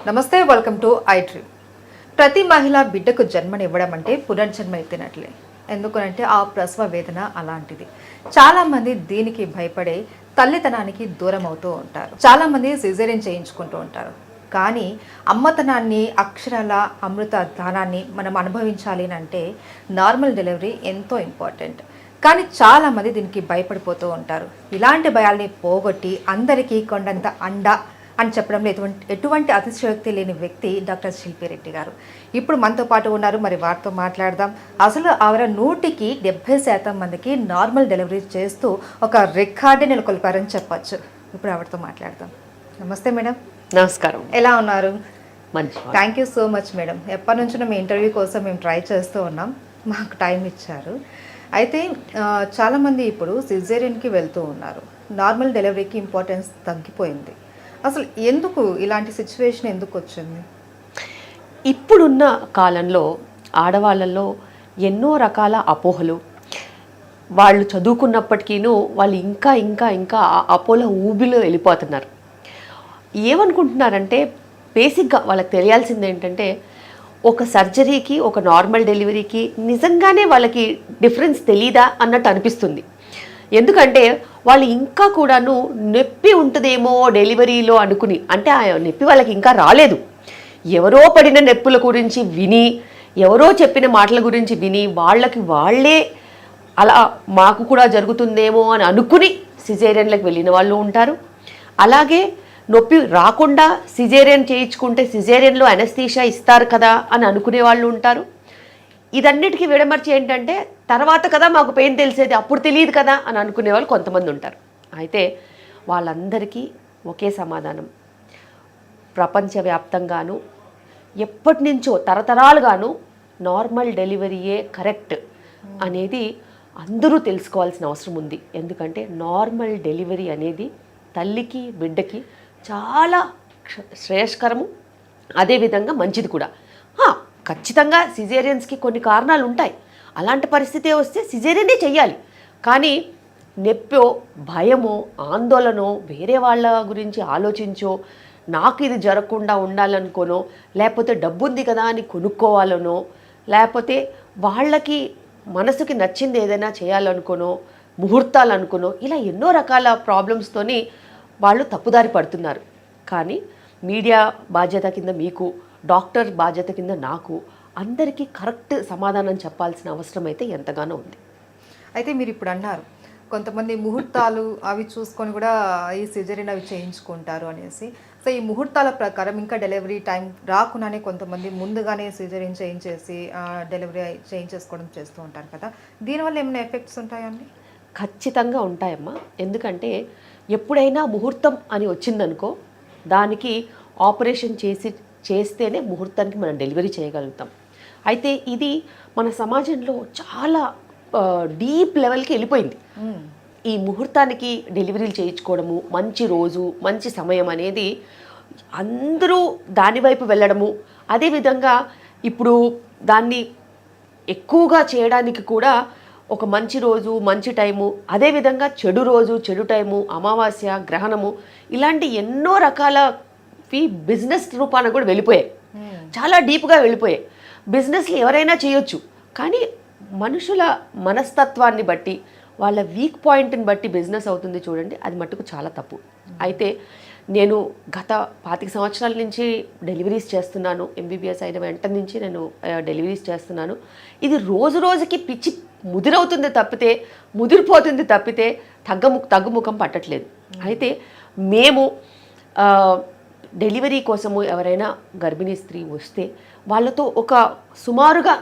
నమస్తే, welcome to I dream. ప్రతి మహిళ బిడ్డకు జన్మనివ్వడం అంటే పునర్జన్మ ఎత్తినట్లే. ఎందుకనంటే ఆ ప్రసవ వేదన అలాంటిది. చాలామంది దీనికి భయపడే తల్లితనానికి దూరం అవుతూ ఉంటారు. చాలామంది సిజేరియన్ చేయించుకుంటూ ఉంటారు. కానీ అమ్మతనాన్ని, అక్షరాల అమృత దానాన్ని మనం అనుభవించాలి అంటే నార్మల్ డెలివరీ ఎంతో ఇంపార్టెంట్. కానీ చాలామంది దీనికి భయపడిపోతూ ఉంటారు. ఇలాంటి భయాల్ని పోగొట్టి అందరికీ కొండంత అండ అని చెప్పడంలో ఎటువంటి అతిశయోక్తి లేని వ్యక్తి డాక్టర్ శిల్పిరెడ్డి గారు ఇప్పుడు మనతో పాటు ఉన్నారు. మరి వారితో మాట్లాడదాం. అసలు ఆవిడ 100% మందికి నార్మల్ డెలివరీ చేస్తూ ఒక రికార్డు నెలకొల్పారని చెప్పచ్చు. ఇప్పుడు ఆవిడతో మాట్లాడదాం. నమస్తే మేడం. నమస్కారం. ఎలా ఉన్నారు? మంచి. Thank you so much madam. ఎప్పటి నుంచో మీ ఇంటర్వ్యూ కోసం మేము ట్రై చేస్తూ ఉన్నాం, మాకు టైం ఇచ్చారు. అయితే చాలామంది ఇప్పుడు సిజేరియన్కి వెళ్తూ ఉన్నారు. నార్మల్ డెలివరీకి ఇంపార్టెన్స్ తగ్గిపోయింది. అసలు ఎందుకు ఇలాంటి సిచ్యువేషన్ ఎందుకు వచ్చింది? ఇప్పుడున్న కాలంలో ఆడవాళ్ళల్లో ఎన్నో రకాల అపోహలు, వాళ్ళు చదువుకున్నప్పటికీను వాళ్ళు ఇంకా ఇంకా ఇంకా ఆ అపోహల ఊబిలో వెళ్ళిపోతున్నారు. ఏమనుకుంటున్నారంటే బేసిక్గా వాళ్ళకి తెలియాల్సింది ఏంటంటే ఒక సర్జరీకి ఒక నార్మల్ డెలివరీకి నిజంగానే వాళ్ళకి డిఫరెన్స్ తెలీదా అన్నట్టు అనిపిస్తుంది. ఎందుకంటే వాళ్ళు ఇంకా కూడాను నొప్పి ఉంటుందేమో డెలివరీలో అనుకుని, అంటే ఆ నొప్పి వాళ్ళకి ఇంకా రాలేదు. ఎవరో పడిన నొప్పుల గురించి విని, ఎవరో చెప్పిన మాటల గురించి విని వాళ్ళే అలా మాకు కూడా జరుగుతుందేమో అని అనుకుని సిజేరియన్లకు వెళ్ళిన వాళ్ళు ఉంటారు. అలాగే నొప్పి రాకుండా సిజేరియన్ చేయించుకుంటే సిజేరియన్లో అనస్థీషియా ఇస్తారు కదా అని అనుకునే వాళ్ళు ఉంటారు. ఇదన్నిటికీ విడమర్చి ఏంటంటే తర్వాత కదా మాకు పెయిన్ తెలిసేది, అప్పుడు తెలియదు కదా అని అనుకునే వాళ్ళు కొంతమంది ఉంటారు. అయితే వాళ్ళందరికీ ఒకే సమాధానం. ప్రపంచవ్యాప్తంగాను ఎప్పటి నుంచో తరతరాలుగాను నార్మల్ డెలివరీయే కరెక్ట్ అనేది అందరూ తెలుసుకోవాల్సిన అవసరం ఉంది. ఎందుకంటే నార్మల్ డెలివరీ అనేది తల్లికి బిడ్డకి చాలా శ్రేయస్కరము, అదేవిధంగా మంచిది కూడా. ఖచ్చితంగా సిజేరియన్స్కి కొన్ని కారణాలు ఉంటాయి. అలాంటి పరిస్థితి వస్తే సిజేరియనే చెయ్యాలి. కానీ నొప్పో, భయమో, ఆందోళనో, వేరే వాళ్ళ గురించి ఆలోచించో, నాకు ఇది జరగకుండా ఉండాలనుకోనో, లేకపోతే డబ్బు ఉంది కదా అని కొనుక్కోవాలనో, లేకపోతే వాళ్ళకి మనసుకి నచ్చింది ఏదైనా చేయాలనుకోనో, ముహూర్తాలు అనుకోనో, ఇలా ఎన్నో రకాల ప్రాబ్లమ్స్తోని వాళ్ళు తప్పుదారి పడుతున్నారు. కానీ మీడియా బాధ్యత కింద మీకు, డాక్టర్ బాధ్యత కింద నాకు, అందరికీ కరెక్ట్ సమాధానం చెప్పాల్సిన అవసరం అయితే ఎంతగానో ఉంది. అయితే మీరు ఇప్పుడు అన్నారు కొంతమంది ముహూర్తాలు అవి చూసుకొని కూడా ఈ సిజేరియన్ అవి చేయించుకుంటారు అనేసి. సో ఈ ముహూర్తాల ప్రకారం ఇంకా డెలివరీ టైం రాకుండానే కొంతమంది ముందుగానే సిజేరియన్ చేయించేసి డెలివరీ చేయించేసుకోవడం చేస్తూ ఉంటారు కదా, దీనివల్ల ఏమైనా ఎఫెక్ట్స్ ఉంటాయండి? ఖచ్చితంగా ఉంటాయమ్మా. ఎందుకంటే ఎప్పుడైనా ముహూర్తం అని వచ్చిందనుకో, దానికి ఆపరేషన్ చేస్తేనే ముహూర్తానికి మనం డెలివరీ చేయగలుగుతాం. అయితే ఇది మన సమాజంలో చాలా డీప్ లెవెల్కి వెళ్ళిపోయింది. ఈ ముహూర్తానికి డెలివరీలు చేయించుకోవడము, మంచి రోజు మంచి సమయం అనేది అందరూ దాని వైపు వెళ్ళడము, అదేవిధంగా ఇప్పుడు దాన్ని ఎక్కువగా చేయడానికి కూడా ఒక మంచి రోజు మంచి టైము, అదేవిధంగా చెడు రోజు చెడు టైము, అమావాస్య, గ్రహణము, ఇలాంటి ఎన్నో రకాల బిజినెస్ రూపాన కూడా వెళ్ళిపోయాయి. చాలా డీప్గా వెళ్ళిపోయాయి. బిజినెస్లు ఎవరైనా చేయొచ్చు, కానీ మనుషుల మనస్తత్వాన్ని బట్టి, వాళ్ళ వీక్ పాయింట్ని బట్టి బిజినెస్ అవుతుంది చూడండి, అది మట్టుకు చాలా తప్పు. అయితే నేను గత 25 సంవత్సరాల నుంచి డెలివరీస్ చేస్తున్నాను. ఎంబీబీఎస్ అయిన వెంటనే నుంచి నేను డెలివరీస్ చేస్తున్నాను. ఇది రోజు రోజుకి పిచ్చి ముదిరిపోతుంది తప్పితే తగ్గుముఖం పట్టట్లేదు. అయితే మేము డెలివరీ కోసము ఎవరైనా గర్భిణీ స్త్రీ వస్తే వాళ్ళతో ఒక సుమారుగా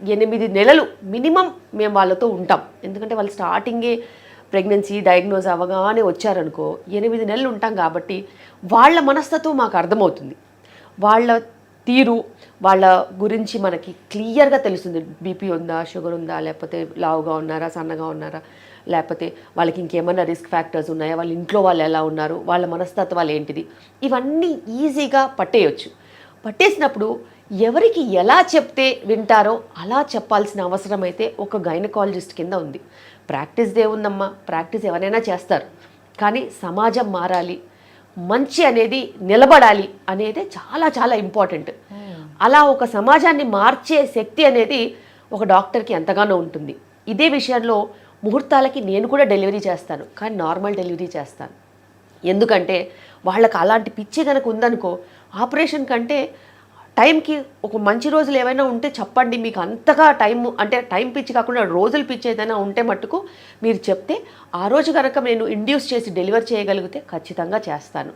8 నెలలు మినిమం మేము వాళ్ళతో ఉంటాం. ఎందుకంటే వాళ్ళు స్టార్టింగే ప్రెగ్నెన్సీ డయాగ్నోజ్ అవ్వగానే వచ్చారనుకో 8 నెలలు ఉంటాం. కాబట్టి వాళ్ళ మనస్తత్వం మాకు అర్థమవుతుంది. వాళ్ళ తీరు, వాళ్ళ గురించి మనకి క్లియర్గా తెలుస్తుంది. బీపీ ఉందా, షుగర్ ఉందా, లేకపోతే లావుగా ఉన్నారా, సన్నగా ఉన్నారా, లేకపోతే వాళ్ళకి ఇంకేమన్నా రిస్క్ ఫ్యాక్టర్స్ ఉన్నాయా, వాళ్ళ ఇంట్లో వాళ్ళు ఎలా ఉన్నారు, వాళ్ళ మనస్తత్వాలు ఏంటిది, ఇవన్నీ ఈజీగా పట్టేసినప్పుడు ఎవరికి ఎలా చెప్తే వింటారో అలా చెప్పాల్సిన అవసరం అయితే ఒక గైనకాలజిస్ట్ కింద ఉంది. ప్రాక్టీస్ దేవుందమ్మా, ప్రాక్టీస్ ఎవరైనా చేస్తారు. కానీ సమాజం మారాలి, మంచి అనేది నిలబడాలి అనేది చాలా చాలా ఇంపార్టెంట్. అలా ఒక సమాజాన్ని మార్చే శక్తి అనేది ఒక డాక్టర్కి ఎంతగానో ఉంటుంది. ఇదే విషయంలో ముహూర్తాలకి నేను కూడా డెలివరీ చేస్తాను, కానీ నార్మల్ డెలివరీ చేస్తాను. ఎందుకంటే వాళ్ళకి అలాంటి పిచ్చి కనుక ఉందనుకో, ఆపరేషన్ కంటే టైంకి ఒక మంచి రోజులు ఏమైనా ఉంటే చెప్పండి, మీకు అంతగా టైం పిచ్చి కాకుండా రోజులు పిచ్చి ఏదైనా ఉంటే మట్టుకు మీరు చెప్తే ఆ రోజు కనుక నేను ఇండ్యూస్ చేసి డెలివర్ చేయగలిగితే ఖచ్చితంగా చేస్తాను.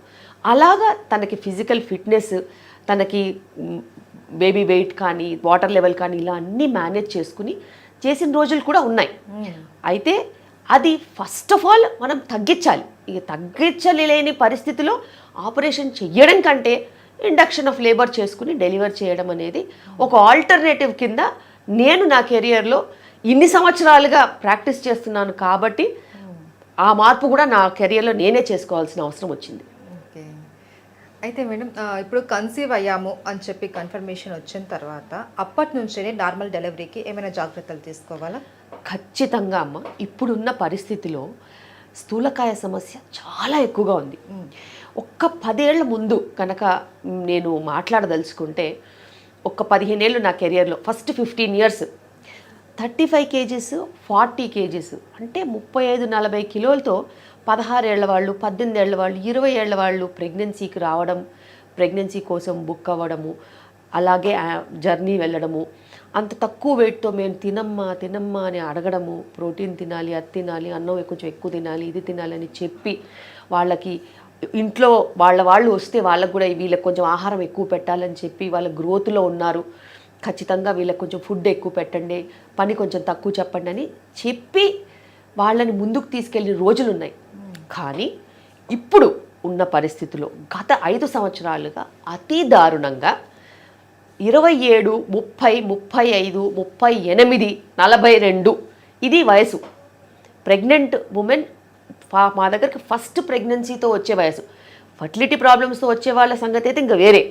అలాగా తనకి ఫిజికల్ ఫిట్నెస్, తనకి బేబీ వెయిట్ కానీ వాటర్ లెవెల్ కానీ ఇలా అన్నీ మేనేజ్ చేసుకుని చేసిన రోజులు కూడా ఉన్నాయి. అయితే అది ఫస్ట్ ఆఫ్ ఆల్ మనం తగ్గించాలి. ఇక తగ్గించలేని పరిస్థితిలో ఆపరేషన్ చెయ్యడం కంటే ఇండక్షన్ ఆఫ్ లేబర్ చేసుకుని డెలివర్ చేయడం అనేది ఒక ఆల్టర్నేటివ్ కింద నేను నా కెరియర్లో ఇన్ని సంవత్సరాలుగా ప్రాక్టీస్ చేస్తున్నాను కాబట్టి ఆ మార్పు కూడా నా కెరియర్లో నేనే చేసుకోవాల్సిన అవసరం వచ్చింది. ఓకే. అయితే మేడం ఇప్పుడు కన్సీవ్ అయ్యాము అని చెప్పి కన్ఫర్మేషన్ వచ్చిన తర్వాత అప్పటి నుంచే నార్మల్ డెలివరీకి ఏమైనా జాగ్రత్తలు తీసుకోవాలా? ఖచ్చితంగా అమ్మ. ఇప్పుడున్న పరిస్థితిలో స్థూలకాయ సమస్య చాలా ఎక్కువగా ఉంది. ఒక్క 10 ఏళ్ల ముందు కనుక నేను మాట్లాడదలుచుకుంటే, ఒక్క 15 ఏళ్ళు నా కెరియర్లో ఫస్ట్ 15 ఇయర్స్ 35 కేజీస్ 40 కేజీస్ అంటే 35-40 కిలోలతో 16 ఏళ్ల వాళ్ళు, 18 ఏళ్ల వాళ్ళు, 20 ఏళ్ల వాళ్ళు ప్రెగ్నెన్సీకి రావడం, ప్రెగ్నెన్సీ కోసం బుక్ అవ్వడము, అలాగే జర్నీ వెళ్ళడము, అంత తక్కువ వెయిట్తో మేము తినమ్మా అని అడగడము, ప్రోటీన్ తినాలి, అది తినాలి, అన్నం కొంచెం ఎక్కువ తినాలి, ఇది తినాలి అని చెప్పి వాళ్ళకి ఇంట్లో వాళ్ళు వస్తే వాళ్ళకు కూడా వీళ్ళకి కొంచెం ఆహారం ఎక్కువ పెట్టాలని చెప్పి వాళ్ళ గ్రోత్లో ఉన్నారు, ఖచ్చితంగా వీళ్ళకి కొంచెం ఫుడ్ ఎక్కువ పెట్టండి, పని కొంచెం తక్కువ చెప్పండి అని చెప్పి వాళ్ళని ముందుకు తీసుకెళ్ళిన రోజులు ఉన్నాయి. కానీ ఇప్పుడు ఉన్న పరిస్థితుల్లో గత 5 సంవత్సరాలుగా అతి దారుణంగా 27, 30, 35, 38, 42 ఇది వయసు. ప్రెగ్నెంట్ ఉమెన్ మా దగ్గరికి ఫస్ట్ ప్రెగ్నెన్సీతో వచ్చే వయసు. ఫర్టిలిటీ ప్రాబ్లమ్స్తో వచ్చే వాళ్ళ సంగతి అయితే ఇంకా వేరే.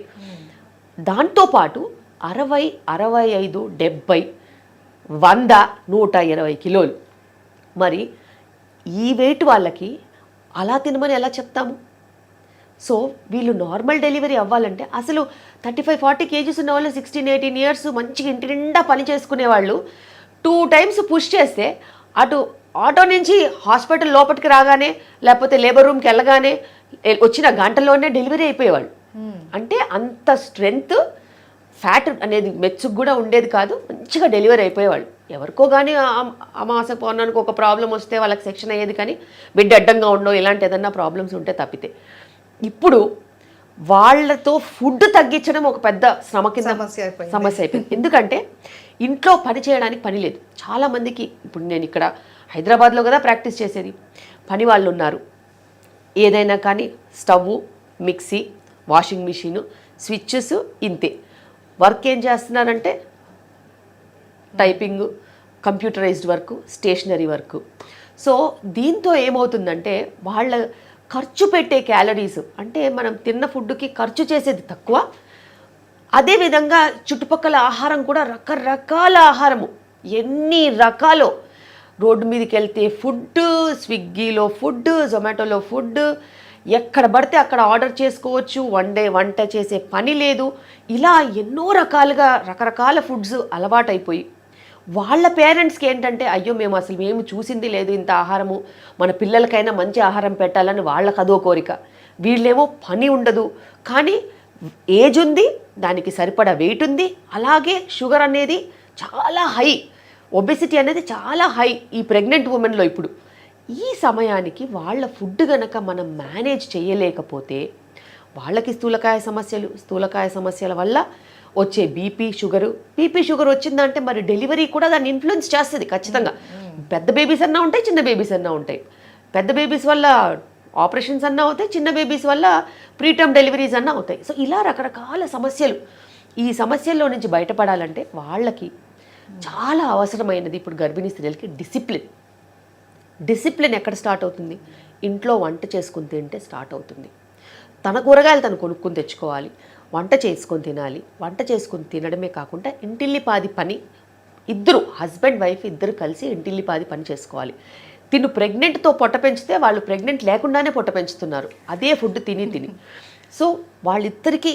దాంతోపాటు 60, 65, 70, 100, 120 కిలోలు. మరి ఈ వెయిట్ వాళ్ళకి అలా తినమని ఎలా చెప్తాము? సో వీళ్ళు నార్మల్ డెలివరీ అవ్వాలంటే అసలు 35-40 కేజీస్ ఉన్న వాళ్ళు 16-18 ఇయర్స్ మంచిగా ఇంటి నిండా పని చేసుకునేవాళ్ళు 2 టైమ్స్ పుష్ చేస్తే అటు ఆటో నుంచి హాస్పిటల్ లోపలికి రాగానే లేకపోతే లేబర్ రూమ్కి వెళ్ళగానే వచ్చిన గంటలోనే డెలివరీ అయిపోయేవాళ్ళు. అంటే అంత స్ట్రెంగ్త్, ఫ్యాట్ అనేది మెచ్చుకు కూడా ఉండేది కాదు, మంచిగా డెలివరీ అయిపోయేవాళ్ళు. ఎవరికో కానీ అమాస పౌర్ణానికి ఒక ప్రాబ్లం వస్తే వాళ్ళకి సెక్షన్ అయ్యేది, కానీ బిడ్డ అడ్డంగా ఉండవు, ఇలాంటి ఏదన్నా ప్రాబ్లమ్స్ ఉంటే తప్పితే. ఇప్పుడు వాళ్ళతో ఫుడ్ తగ్గించడం ఒక పెద్ద శ్రమ కింద సమస్య అయిపోయింది. ఎందుకంటే ఇంట్లో పని చేయడానికి పని లేదు చాలామందికి. ఇప్పుడు నేను ఇక్కడ హైదరాబాద్లో కదా ప్రాక్టీస్ చేసేది, పని వాళ్ళు ఉన్నారు. ఏదైనా కానీ stove, mixie, washing machine, switches, ఇంతే. వర్క్ ఏం చేస్తున్నారంటే typing, computerised work, stationery work. So దీంతో ఏమవుతుందంటే వాళ్ళ ఖర్చు పెట్టే క్యాలరీస్, అంటే మనం తిన్న ఫుడ్కి ఖర్చు చేసేది తక్కువ, అదేవిధంగా చుట్టుపక్కల ఆహారం కూడా రకరకాల ఆహారము, ఎన్ని రకాలో. రోడ్డు మీదకి వెళ్తే ఫుడ్, స్విగ్గీలో ఫుడ్, జొమాటోలో ఫుడ్, ఎక్కడ పడితే అక్కడ ఆర్డర్ చేసుకోవచ్చు, వంట చేసే పని లేదు. ఇలా ఎన్నో రకాలుగా రకరకాల ఫుడ్స్ అలవాటైపోయి వాళ్ళ పేరెంట్స్కి ఏంటంటే అయ్యో మేము చూసింది లేదు ఇంత ఆహారము, మన పిల్లలకైనా మంచి ఆహారం పెట్టాలని వాళ్ళకి అదో కోరిక. వీళ్ళేమో పని ఉండదు, కానీ ఏజ్ ఉంది, దానికి సరిపడా వెయిట్ ఉంది, అలాగే షుగర్ అనేది చాలా హై, ఒబెసిటీ అనేది చాలా హై ఈ ప్రెగ్నెంట్ ఉమెన్లో. ఇప్పుడు ఈ సమయానికి వాళ్ళ ఫుడ్ గనక మనం మేనేజ్ చేయలేకపోతే వాళ్ళకి స్థూలకాయ సమస్యల వల్ల వచ్చే బీపీ షుగర్ వచ్చిందంటే మరి డెలివరీ కూడా దాన్ని ఇన్ఫ్లుయెన్స్ చేస్తుంది ఖచ్చితంగా. పెద్ద బేబీస్ అన్నా ఉంటాయి, చిన్న బేబీస్ అన్నా ఉంటాయి. పెద్ద బేబీస్ వల్ల ఆపరేషన్స్ అన్నా అవుతాయి, చిన్న బేబీస్ వల్ల ప్రీటర్మ్ డెలివరీస్ అన్నా అవుతాయి. సో ఇలా రకరకాల సమస్యలు. ఈ సమస్యల్లో నుంచి బయటపడాలంటే వాళ్ళకి చాలా అవసరమైనది ఇప్పుడు గర్భిణీ స్త్రీలకి డిసిప్లిన్ ఎక్కడ స్టార్ట్ అవుతుంది? ఇంట్లో వంట చేసుకుని తింటే స్టార్ట్ అవుతుంది. తన కూరగాయలు తను కొనుక్కొని తెచ్చుకోవాలి, వంట చేసుకొని తినాలి. వంట చేసుకొని తినడమే కాకుండా ఇంటిల్లిపాది పని, ఇద్దరు హస్బెండ్ వైఫ్ ఇద్దరు కలిసి ఇంటిల్లిపాది పని చేసుకోవాలి. తిను ప్రెగ్నెంట్తో పొట్ట పెంచితే వాళ్ళు ప్రెగ్నెంట్ లేకుండానే పొట్ట పెంచుతున్నారు అదే ఫుడ్ తిని. సో వాళ్ళిద్దరికీ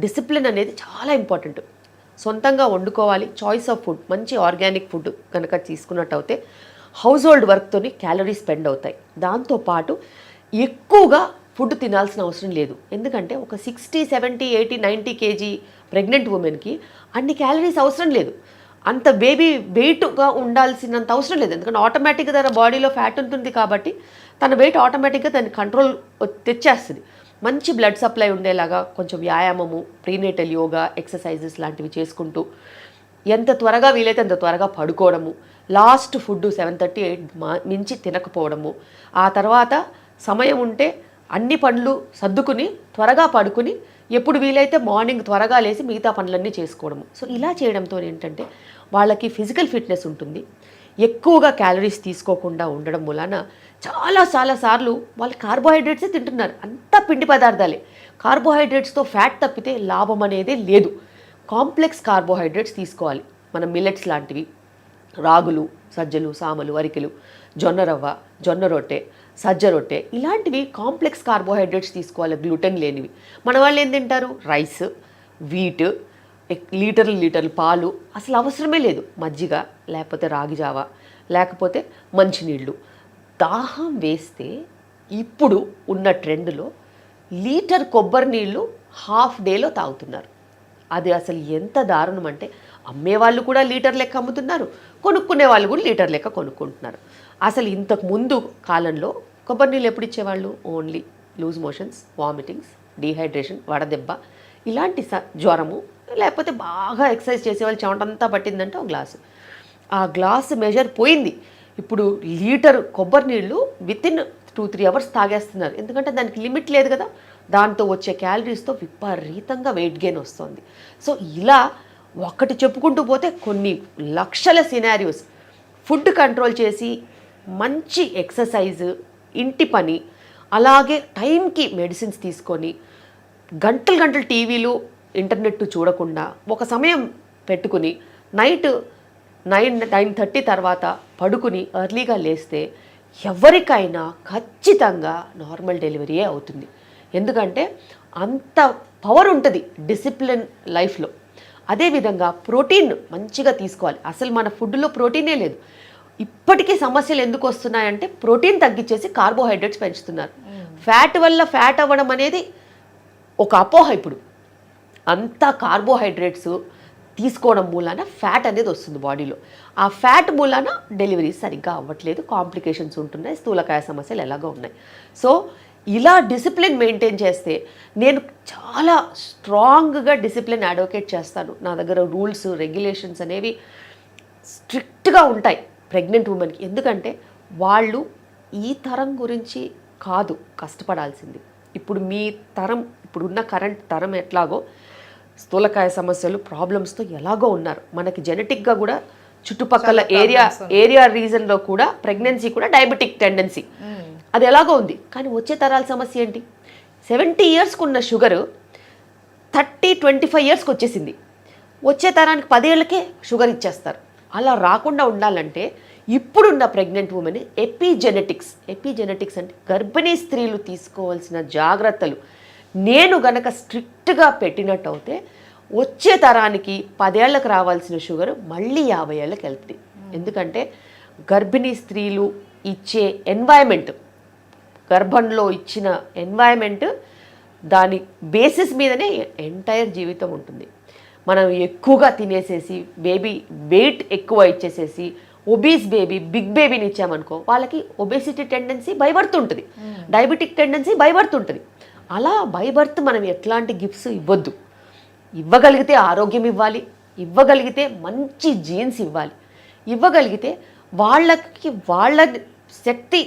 డిసిప్లిన్ అనేది చాలా ఇంపార్టెంట్. సొంతంగా వండుకోవాలి, చాయిస్ ఆఫ్ ఫుడ్, మంచి ఆర్గానిక్ ఫుడ్ కనుక తీసుకున్నట్టయితే హౌస్ హోల్డ్ వర్క్తోని క్యాలరీస్ స్పెండ్ అవుతాయి. దాంతోపాటు ఎక్కువగా ఫుడ్ తినాల్సిన అవసరం లేదు. ఎందుకంటే ఒక 60, 70, 80, 90 కేజీ ప్రెగ్నెంట్ ఉమెన్కి అన్ని క్యాలరీస్ అవసరం లేదు. అంత బేబీ వెయిట్గా ఉండాల్సినంత అవసరం లేదు. ఎందుకంటే ఆటోమేటిక్గా తన బాడీలో ఫ్యాట్ ఉంటుంది కాబట్టి తన వెయిట్ ఆటోమేటిక్గా దాన్ని కంట్రోల్ తెచ్చేస్తుంది. మంచి బ్లడ్ సప్లై ఉండేలాగా కొంచెం వ్యాయామము, ప్రీనేటల్ యోగా, ఎక్సర్సైజెస్ లాంటివి చేసుకుంటూ ఎంత త్వరగా వీలైతే అంత త్వరగా పడుకోవడము, లాస్ట్ ఫుడ్ 7:30, 8 మించి తినకపోవడము, ఆ తర్వాత సమయం ఉంటే అన్ని పనులు సర్దుకుని త్వరగా పడుకుని ఎప్పుడు వీలైతే మార్నింగ్ త్వరగా లేచి మిగతా పనులన్నీ చేసుకోవడము. సో ఇలా చేయడంతో ఏంటంటే వాళ్ళకి ఫిజికల్ ఫిట్నెస్ ఉంటుంది, ఎక్కువగా క్యాలరీస్ తీసుకోకుండా ఉండడం వలన చాలా సార్లు వాళ్ళు కార్బోహైడ్రేట్సే తింటున్నారు. అంతా పిండి పదార్థాలే. కార్బోహైడ్రేట్స్తో ఫ్యాట్ తప్పితే లాభం అనేది లేదు. కాంప్లెక్స్ కార్బోహైడ్రేట్స్ తీసుకోవాలి. మనం మిల్లెట్స్ లాంటివి, రాగులు, సజ్జలు, సామలు, అరికెలు, జొన్న రవ్వ, జొన్న రొట్టె, సజ్జ రొట్టె, ఇలాంటివి కాంప్లెక్స్ కార్బోహైడ్రేట్స్ తీసుకోవాలి, గ్లూటెన్ లేనివి. మన వాళ్ళు ఏం తింటారు? రైస్, వీట్, లీటర్లు పాలు, అసలు అవసరమే లేదు. మజ్జిగ, లేకపోతే రాగి జావ, లేకపోతే మంచినీళ్ళు. దాహం వేస్తే ఇప్పుడు ఉన్న ట్రెండ్లో లీటర్ కొబ్బరి నీళ్ళు హాఫ్ డేలో తాగుతున్నారు. అది అసలు ఎంత దారుణం అంటే అమ్మేవాళ్ళు కూడా లీటర్ లెక్క అమ్ముతున్నారు, కొనుక్కునే వాళ్ళు కూడా లీటర్ లెక్క కొనుక్కుంటున్నారు. అసలు ఇంతకు ముందు కాలంలో కొబ్బరి నీళ్ళు ఎప్పుడు ఇచ్చేవాళ్ళు? Only loose motions, vomitings, dehydration, వడదెబ్బ, ఇలాంటి జ్వరము, లేకపోతే బాగా ఎక్సర్సైజ్ చేసేవాళ్ళు చెమటంతా పట్టిందంటే ఒక గ్లాసు. ఆ గ్లాసు మెజర్ పోయింది. ఇప్పుడు లీటర్ కొబ్బరి నీళ్ళు వితిన్ 2-3 అవర్స్ తాగేస్తున్నారు. ఎందుకంటే దానికి లిమిట్ లేదు కదా. దాంతో వచ్చే క్యాలరీస్తో విపరీతంగా వెయిట్ గెయిన్ వస్తుంది. సో ఇలా ఒకటి చెప్పుకుంటూ పోతే కొన్ని లక్షల సినారియోస్. ఫుడ్ కంట్రోల్ చేసి మంచి ఎక్సర్సైజ్, ఇంటి పని, అలాగే టైంకి మెడిసిన్స్ తీసుకొని గంటలు టీవీలు, ఇంటర్నెట్ చూడకుండా ఒక సమయం పెట్టుకుని నైట్ 9-9:30 తర్వాత పడుకుని ఎర్లీగా లేస్తే ఎవరికైనా ఖచ్చితంగా నార్మల్ డెలివరీయే అవుతుంది. ఎందుకంటే అంత పవర్ ఉంటుంది డిసిప్లిన్ లైఫ్లో. అదేవిధంగా ప్రోటీన్ మంచిగా తీసుకోవాలి. అసలు మన ఫుడ్లో ప్రోటీనే లేదు. ఇప్పటికీ సమస్యలు ఎందుకు వస్తున్నాయంటే ప్రోటీన్ తగ్గించేసి కార్బోహైడ్రేట్స్ పెంచుతున్నారు. ఫ్యాట్ వల్ల ఫ్యాట్ అవ్వడం అనేది ఒక అపోహ. ఇప్పుడు అంతా కార్బోహైడ్రేట్స్ తీసుకోవడం మూలాన ఫ్యాట్ అనేది వస్తుంది బాడీలో. ఆ ఫ్యాట్ మూలాన డెలివరీ సరిగ్గా అవ్వట్లేదు, కాంప్లికేషన్స్ ఉంటున్నాయి, స్థూలకాయ సమస్యలు ఎలాగో ఉన్నాయి. సో ఇలా డిసిప్లిన్ మెయింటైన్ చేస్తే నేను చాలా స్ట్రాంగ్గా డిసిప్లిన్ అడ్వకేట్ చేస్తాను. నా దగ్గర రూల్స్, రెగ్యులేషన్స్ అనేవి స్ట్రిక్ట్గా ఉంటాయి ప్రెగ్నెంట్ ఉమెన్కి. ఎందుకంటే వాళ్ళు ఈ తరం గురించి కాదు కష్టపడాల్సింది. ఇప్పుడు మీ తరం, ఇప్పుడున్న కరెంట్ తరం ఎట్లాగో స్థూలకాయ సమస్యలు, ప్రాబ్లమ్స్తో ఎలాగో ఉన్నారు. మనకి జెనెటిక్గా కూడా చుట్టుపక్కల ఏరియా రీజన్లో కూడా ప్రెగ్నెన్సీ కూడా డయాబెటిక్ టెండెన్సీ అది ఎలాగో ఉంది. కానీ వచ్చే తరాల సమస్య ఏంటి? 70 ఇయర్స్కి ఉన్న షుగరు 30-25 ఇయర్స్కి వచ్చేసింది. వచ్చే తరానికి 10 ఏళ్ళకే షుగర్ ఇచ్చేస్తారు. అలా రాకుండా ఉండాలంటే ఇప్పుడున్న ప్రెగ్నెంట్ ఉమెన్ ఎపిజెనెటిక్స్ అంటే గర్భిణీ స్త్రీలు తీసుకోవాల్సిన జాగ్రత్తలు నేను గనక స్ట్రిక్ట్గా పెట్టినట్టు అయితే వచ్చే తరానికి 10 ఏళ్ళకి రావాల్సిన షుగర్ మళ్ళీ 50 ఏళ్ళకి వెళ్తుంది. ఎందుకంటే గర్భిణీ స్త్రీలు ఇచ్చే ఎన్వైరన్మెంట్, గర్భంలో ఇచ్చిన ఎన్వైరన్మెంట్, దాని బేసిస్ మీదనే ఎంటైర్ జీవితం ఉంటుంది. మనం ఎక్కువగా తినేసేసి బేబీ వెయిట్ ఎక్కువ ఇచ్చేసేసి ఒబీస్ బేబీ, బిగ్ బేబీని ఇచ్చామనుకో వాళ్ళకి ఒబేసిటీ టెండెన్సీ బై బర్త్ ఉంటుంది, డయాబెటిక్ టెండెన్సీ బై బర్త్ ఉంటుంది. అలా బై బర్త్ మనం ఎట్లాంటి గిఫ్ట్స్ ఇవ్వద్దు. ఇవ్వగలిగితే ఆరోగ్యం ఇవ్వాలి, ఇవ్వగలిగితే మంచి జీన్స్ ఇవ్వాలి, ఇవ్వగలిగితే వాళ్ళకి వాళ్ళ శక్తి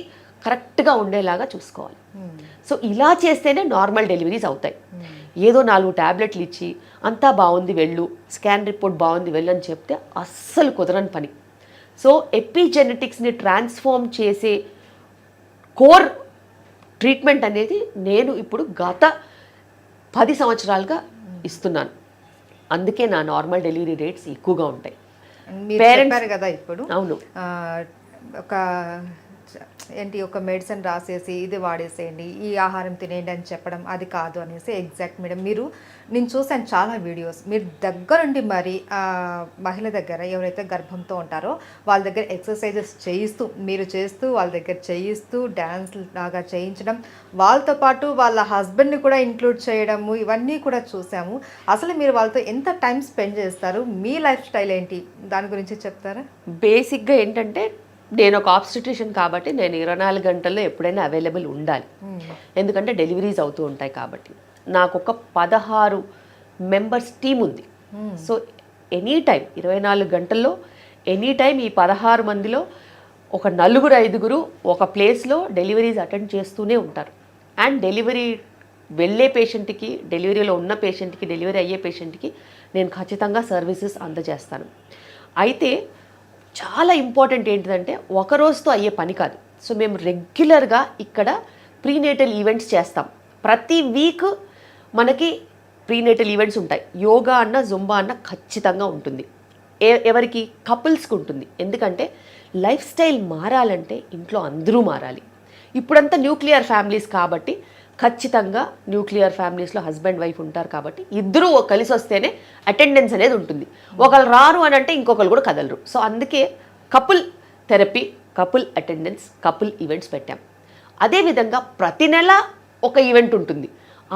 కరెక్ట్గా ఉండేలాగా చూసుకోవాలి. సో ఇలా చేస్తేనే నార్మల్ డెలివరీస్ అవుతాయి. ఏదో 4 ట్యాబ్లెట్లు ఇచ్చి అంతా బాగుంది వెళ్ళు, స్కాన్ రిపోర్ట్ బాగుంది వెళ్ళు అని చెప్తే అస్సలు కుదరని పని. సో ఎపిజెనెటిక్స్ని ట్రాన్స్ఫార్మ్ చేసే కోర్ ట్రీట్మెంట్ అనేది నేను ఇప్పుడు గత 10 సంవత్సరాలుగా ఇస్తున్నాను. అందుకే నా నార్మల్ డెలివరీ రేట్స్ ఎక్కువగా ఉంటాయి. మీరు చెప్పారు కదా ఇప్పుడు. అవును, ఒక ఏంటి ఒక మెడిసిన్ రాసేసి ఇది వాడేసేయండి, ఈ ఆహారం తినేయండి అని చెప్పడం అది కాదు అనేసి. ఎగ్జాక్ట్ మేడం, నేను చూసాను చాలా వీడియోస్, మీరు దగ్గరుండి మరి మహిళ దగ్గర ఎవరైతే గర్భంతో ఉంటారో వాళ్ళ దగ్గర ఎక్సర్సైజెస్ మీరు చేస్తూ వాళ్ళ దగ్గర చేయిస్తూ డ్యాన్స్ లాగా చేయించడం, వాళ్ళతో పాటు వాళ్ళ హస్బెండ్ని కూడా ఇంక్లూడ్ చేయడము, ఇవన్నీ కూడా చూసాము. అసలు మీరు వాళ్ళతో ఎంత టైం స్పెండ్ చేస్తారు, మీ లైఫ్ స్టైల్ ఏంటి, దాని గురించి చెప్తారా? బేసిక్గా ఏంటంటే నేను ఒక ఆబ్స్టిట్యూషన్ కాబట్టి నేను 24 గంటల్లో ఎప్పుడైనా అవైలబుల్ ఉండాలి. ఎందుకంటే డెలివరీస్ అవుతూ ఉంటాయి కాబట్టి. నాకు ఒక 16 మెంబర్స్ టీం ఉంది. సో ఎనీ టైం 24 గంటల్లో ఎనీ టైం ఈ 16 మందిలో ఒక 4-5 ఒక ప్లేస్లో డెలివరీస్ అటెండ్ చేస్తూనే ఉంటారు. అండ్ డెలివరీ వెళ్ళే పేషెంట్కి, డెలివరీలో ఉన్న పేషెంట్కి, డెలివరీ అయ్యే పేషెంట్కి నేను ఖచ్చితంగా సర్వీసెస్ అందజేస్తాను. అయితే చాలా ఇంపార్టెంట్ ఏంటిదంటే ఒక రోజుతో అయ్యే పని కాదు. సో మేము రెగ్యులర్గా ఇక్కడ ప్రీనేటల్ ఈవెంట్స్ చేస్తాం. ప్రతి వీక్ మనకి ప్రీనేటల్ ఈవెంట్స్ ఉంటాయి. యోగా అన్న జుంబా అన్న ఖచ్చితంగా ఉంటుంది. ఎవరికి? కపుల్స్కి ఉంటుంది. ఎందుకంటే లైఫ్ స్టైల్ మారాలంటే ఇంట్లో అందరూ మారాలి. ఇప్పుడంతా న్యూక్లియర్ ఫ్యామిలీస్ కాబట్టి ఖచ్చితంగా న్యూక్లియర్ ఫ్యామిలీస్లో హస్బెండ్ వైఫ్ ఉంటారు కాబట్టి ఇద్దరూ కలిసి వస్తేనే అటెండెన్స్ అనేది ఉంటుంది. ఒకళ్ళు రారు అని అంటే ఇంకొకరు కూడా కదలరు. సో అందుకే couple therapy, couple attendance, couple events పెట్టాం. అదేవిధంగా ప్రతి నెల ఒక ఈవెంట్ ఉంటుంది.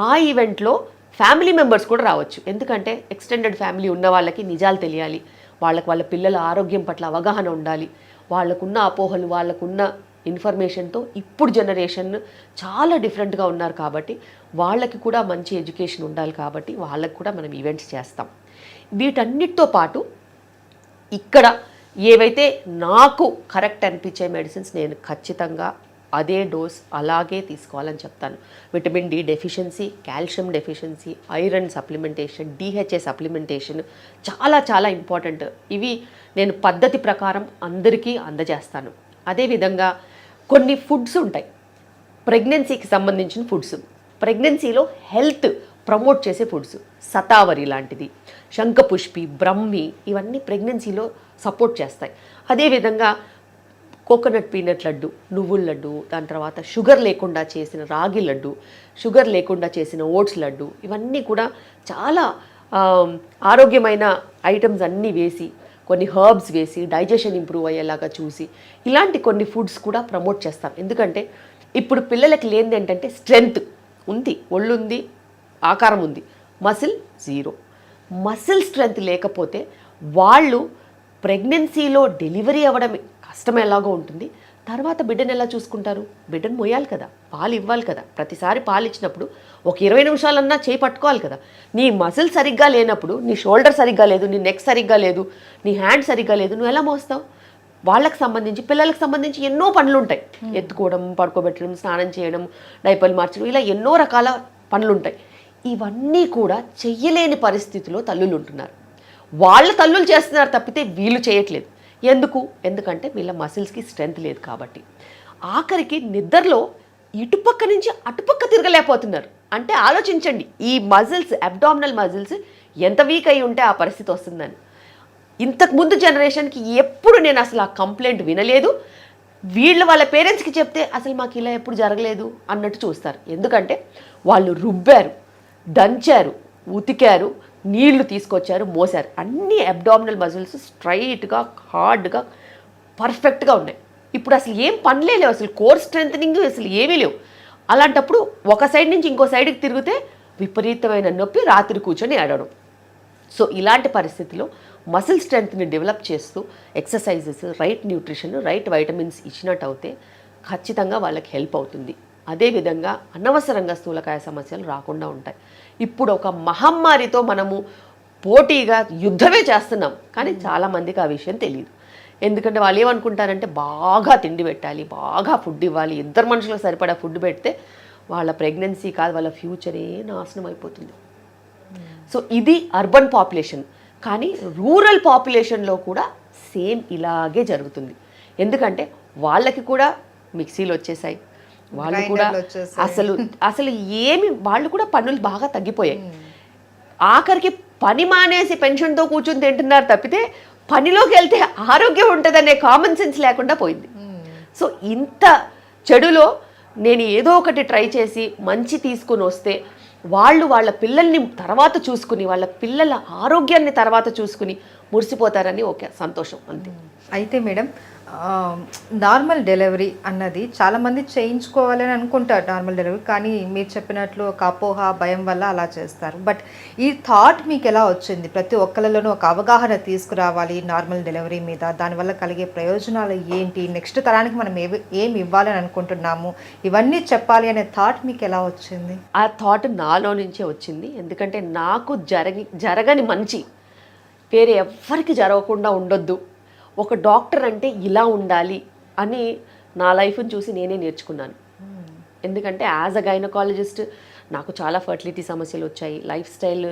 ఆ ఈవెంట్లో ఫ్యామిలీ మెంబర్స్ కూడా రావచ్చు. ఎందుకంటే ఎక్స్టెండెడ్ ఫ్యామిలీ ఉన్న వాళ్ళకి నిజాలు తెలియాలి, వాళ్ళ పిల్లల ఆరోగ్యం పట్ల అవగాహన ఉండాలి, వాళ్ళకున్న అపోహలు, వాళ్ళకున్న ఇన్ఫర్మేషన్తో ఇప్పుడు జనరేషన్ చాలా డిఫరెంట్గా ఉన్నారు కాబట్టి వాళ్ళకి కూడా మంచి ఎడ్యుకేషన్ ఉండాలి కాబట్టి వాళ్ళకి కూడా మనం ఈవెంట్స్ చేస్తాం. వీటన్నిటితో పాటు ఇక్కడ ఏవైతే నాకు కరెక్ట్ అనిపించే మెడిసిన్స్ నేను ఖచ్చితంగా అదే డోస్ అలాగే తీసుకోవాలని చెప్తాను. Vitamin D deficiency, calcium deficiency, iron supplementation, DHA supplementation చాలా చాలా ఇంపార్టెంట్. ఇవి నేను పద్ధతి ప్రకారం అందరికీ అందజేస్తాను. అదేవిధంగా కొన్ని ఫుడ్స్ ఉంటాయి ప్రెగ్నెన్సీకి సంబంధించిన ఫుడ్స్, ప్రెగ్నెన్సీలో హెల్త్ ప్రమోట్ చేసే ఫుడ్స్, సతావరి లాంటిది, శంఖపుష్పి, బ్రహ్మి, ఇవన్నీ ప్రెగ్నెన్సీలో సపోర్ట్ చేస్తాయి. అదేవిధంగా కోకోనట్ పీనట్ లడ్డు, నువ్వుల లడ్డు, దాని తర్వాత షుగర్ లేకుండా చేసిన రాగి లడ్డు, షుగర్ లేకుండా చేసిన ఓట్స్ లడ్డు, ఇవన్నీ కూడా చాలా ఆరోగ్యమైన ఐటమ్స్ అన్నీ వేసి, కొన్ని హర్బ్స్ వేసి డైజెషన్ ఇంప్రూవ్ అయ్యేలాగా చూసి ఇలాంటి కొన్ని ఫుడ్స్ కూడా ప్రమోట్ చేస్తాం. ఎందుకంటే ఇప్పుడు పిల్లలకి లేనిది ఏంటంటే స్ట్రెంగ్త్ ఉంది, ఒళ్ళుంది, ఆకారం ఉంది, మసిల్ జీరో. మసిల్ స్ట్రెంగ్త్ లేకపోతే వాళ్ళు ప్రెగ్నెన్సీలో డెలివరీ అవ్వడం కష్టం ఎలాగో ఉంటుంది, తర్వాత బిడ్డను ఎలా చూసుకుంటారు? బిడ్డను మోయాలి కదా, పాలు ఇవ్వాలి కదా. ప్రతిసారి పాలు ఇచ్చినప్పుడు ఒక 20 నిమిషాలన్నా చేయి పట్టుకోవాలి కదా. నీ మసిల్ సరిగ్గా లేనప్పుడు, నీ షోల్డర్ సరిగ్గా లేదు, నీ నెక్ సరిగ్గా లేదు, నీ హ్యాండ్ సరిగ్గా లేదు, నువ్వు ఎలా మోస్తావు? వాళ్ళకి సంబంధించి, పిల్లలకు సంబంధించి ఎన్నో పనులు ఉంటాయి. ఎత్తుకోవడం, పడుకోబెట్టడం, స్నానం చేయడం, డైపర్లు మార్చడం, ఇలా ఎన్నో రకాల పనులు ఉంటాయి. ఇవన్నీ కూడా చెయ్యలేని పరిస్థితిలో తల్లులు ఉంటున్నారు. వాళ్ళ తల్లులు చేస్తున్నారు తప్పితే వీళ్ళు చేయట్లేదు. ఎందుకంటే వీళ్ళ మసిల్స్కి స్ట్రెంగ్త్ లేదు కాబట్టి. ఆఖరికి నిద్రలో ఇటుపక్క నుంచి అటుపక్క తిరగలేకపోతున్నారు. అంటే ఆలోచించండి, ఈ మజిల్స్, అబ్డామినల్ మజిల్స్ ఎంత వీక్ అయి ఉంటే ఆ పరిస్థితి వస్తుందని. ఇంతకుముందు జనరేషన్కి ఎప్పుడు నేను అసలు ఆ కంప్లైంట్ వినలేదు. వాళ్ళ పేరెంట్స్కి చెప్తే అసలు మాకు ఇలా ఎప్పుడు జరగలేదు అన్నట్టు చూస్తారు. ఎందుకంటే వాళ్ళు రుబ్బారు, దంచారు, ఉతికారు, నీళ్లు తీసుకొచ్చారు, మోసారు. అన్ని అబ్డామినల్ మజిల్స్ స్ట్రైట్గా, హార్డ్గా, పర్ఫెక్ట్గా ఉన్నాయి. ఇప్పుడు అసలు ఏం పనిలే లేవు, అసలు కోర్ స్ట్రెంథనింగ్ అసలు ఏమీ లేవు. అలాంటప్పుడు ఒక సైడ్ నుంచి ఇంకో సైడ్కి తిరిగితే విపరీతమైన నొప్పి, రాత్రి కూర్చొని ఏడవడం. సో ఇలాంటి పరిస్థితిలో మసిల్ స్ట్రెంగ్త్ని డెవలప్ చేస్తూ exercises, right nutrition, right vitamins ఇచ్చినట్టు అయితే ఖచ్చితంగా వాళ్ళకి హెల్ప్ అవుతుంది. అదేవిధంగా అనవసరంగా స్థూలకాయ సమస్యలు రాకుండా ఉంటాయి. ఇప్పుడు ఒక మహమ్మారితో మనము పోటీగా యుద్ధమే చేస్తున్నాం, కానీ చాలామందికి ఆ విషయం తెలియదు. ఎందుకంటే వాళ్ళు ఏమనుకుంటారంటే బాగా తిండి పెట్టాలి, బాగా ఫుడ్ ఇవ్వాలి, ఇద్దరు మనుషులకు సరిపడా ఫుడ్ పెడితే వాళ్ళ ప్రెగ్నెన్సీ కాదు, వాళ్ళ ఫ్యూచరే నాశనం అయిపోతుంది. సో ఇది అర్బన్ పాపులేషన్. కానీ రూరల్ పాపులేషన్లో కూడా సేమ్ ఇలాగే జరుగుతుంది. ఎందుకంటే వాళ్ళకి కూడా మిక్సీలు వచ్చేసాయి, వాళ్ళు కూడా అసలు ఏమి, వాళ్ళు కూడా పనులు బాగా తగ్గిపోయాయి. ఆఖరికి పని మానేసి పెన్షన్తో కూర్చొని తింటున్నారు తప్పితే పనిలోకి వెళ్తే ఆరోగ్యం ఉంటుందనే కామన్ సెన్స్ లేకుండా పోయింది. సో ఇంత చెడులో నేను ఏదో ఒకటి ట్రై చేసి మంచి తీసుకుని వస్తే వాళ్ళ పిల్లల్ని తర్వాత చూసుకుని వాళ్ళ పిల్లల ఆరోగ్యాన్ని తర్వాత చూసుకుని మురిసిపోతారని ఓకే సంతోషం అంతే. అయితే మేడం నార్మల్ డెలివరీ అన్నది చాలామంది చేయించుకోవాలని అనుకుంటారు నార్మల్ డెలివరీ, కానీ మీరు చెప్పినట్లు ఒక అపోహ భయం వల్ల అలా చేస్తారు. బట్ ఈ థాట్ మీకు ఎలా వచ్చింది? ప్రతి ఒక్కరిలోనూ ఒక అవగాహన తీసుకురావాలి నార్మల్ డెలివరీ మీద, దానివల్ల కలిగే ప్రయోజనాలు ఏంటి, నెక్స్ట్ తరానికి మనం ఏమి ఇవ్వాలని అనుకుంటున్నాము, ఇవన్నీ చెప్పాలి అనే థాట్ మీకు ఎలా వచ్చింది? ఆ థాట్ నాలో నుంచే వచ్చింది. ఎందుకంటే నాకు జరగని మంచి వేరే ఎవ్వరికి జరగకుండా ఉండొద్దు, ఒక డాక్టర్ అంటే ఇలా ఉండాలి అని నా లైఫ్ని చూసి నేనే నేర్చుకున్నాను. ఎందుకంటే యాజ్ అ గైనకాలజిస్ట్ నాకు చాలా ఫర్టిలిటీ సమస్యలు వచ్చాయి, లైఫ్ స్టైల్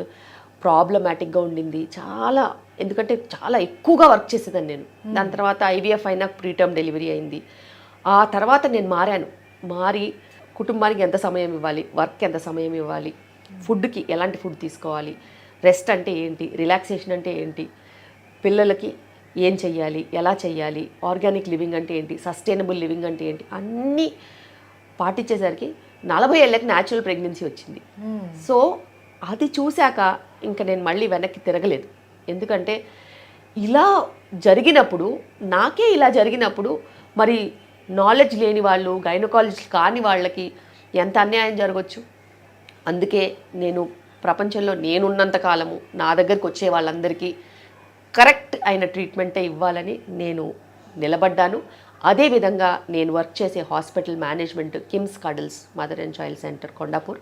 ప్రాబ్లమాటిక్గా ఉండింది చాలా, ఎందుకంటే చాలా ఎక్కువగా వర్క్ చేసేదాన్ని నేను. దాని తర్వాత ఐవీఎఫ్ అయినా ప్రీటర్మ్ డెలివరీ అయింది. ఆ తర్వాత నేను మారి కుటుంబానికి ఎంత సమయం ఇవ్వాలి, వర్క్ ఎంత సమయం ఇవ్వాలి, ఫుడ్కి ఎలాంటి ఫుడ్ తీసుకోవాలి, రెస్ట్ అంటే ఏంటి, రిలాక్సేషన్ అంటే ఏంటి, పిల్లలకి ఏం చెయ్యాలి, ఎలా చెయ్యాలి, ఆర్గానిక్ లివింగ్ అంటే ఏంటి, సస్టైనబుల్ లివింగ్ అంటే ఏంటి, అన్నీ పాటించేసరికి 40 ఏళ్ళకి న్యాచురల్ ప్రెగ్నెన్సీ వచ్చింది. సో అది చూశాక ఇంకా నేను మళ్ళీ వెనక్కి తిరగలేదు. ఎందుకంటే ఇలా జరిగినప్పుడు, నాకే ఇలా జరిగినప్పుడు మరి నాలెడ్జ్ లేని వాళ్ళు, గైనకాలజిస్ట్ కాని వాళ్ళకి ఎంత అన్యాయం జరగవచ్చు. అందుకే నేను ప్రపంచంలో నేనున్నంత కాలము నా దగ్గరికి వచ్చే వాళ్ళందరికీ కరెక్ట్ అయిన ట్రీట్మెంటే ఇవ్వాలని నేను నిలబడ్డాను. అదేవిధంగా నేను వర్క్ చేసే hospital management KIMS cuddles mother and child centre Kondapur,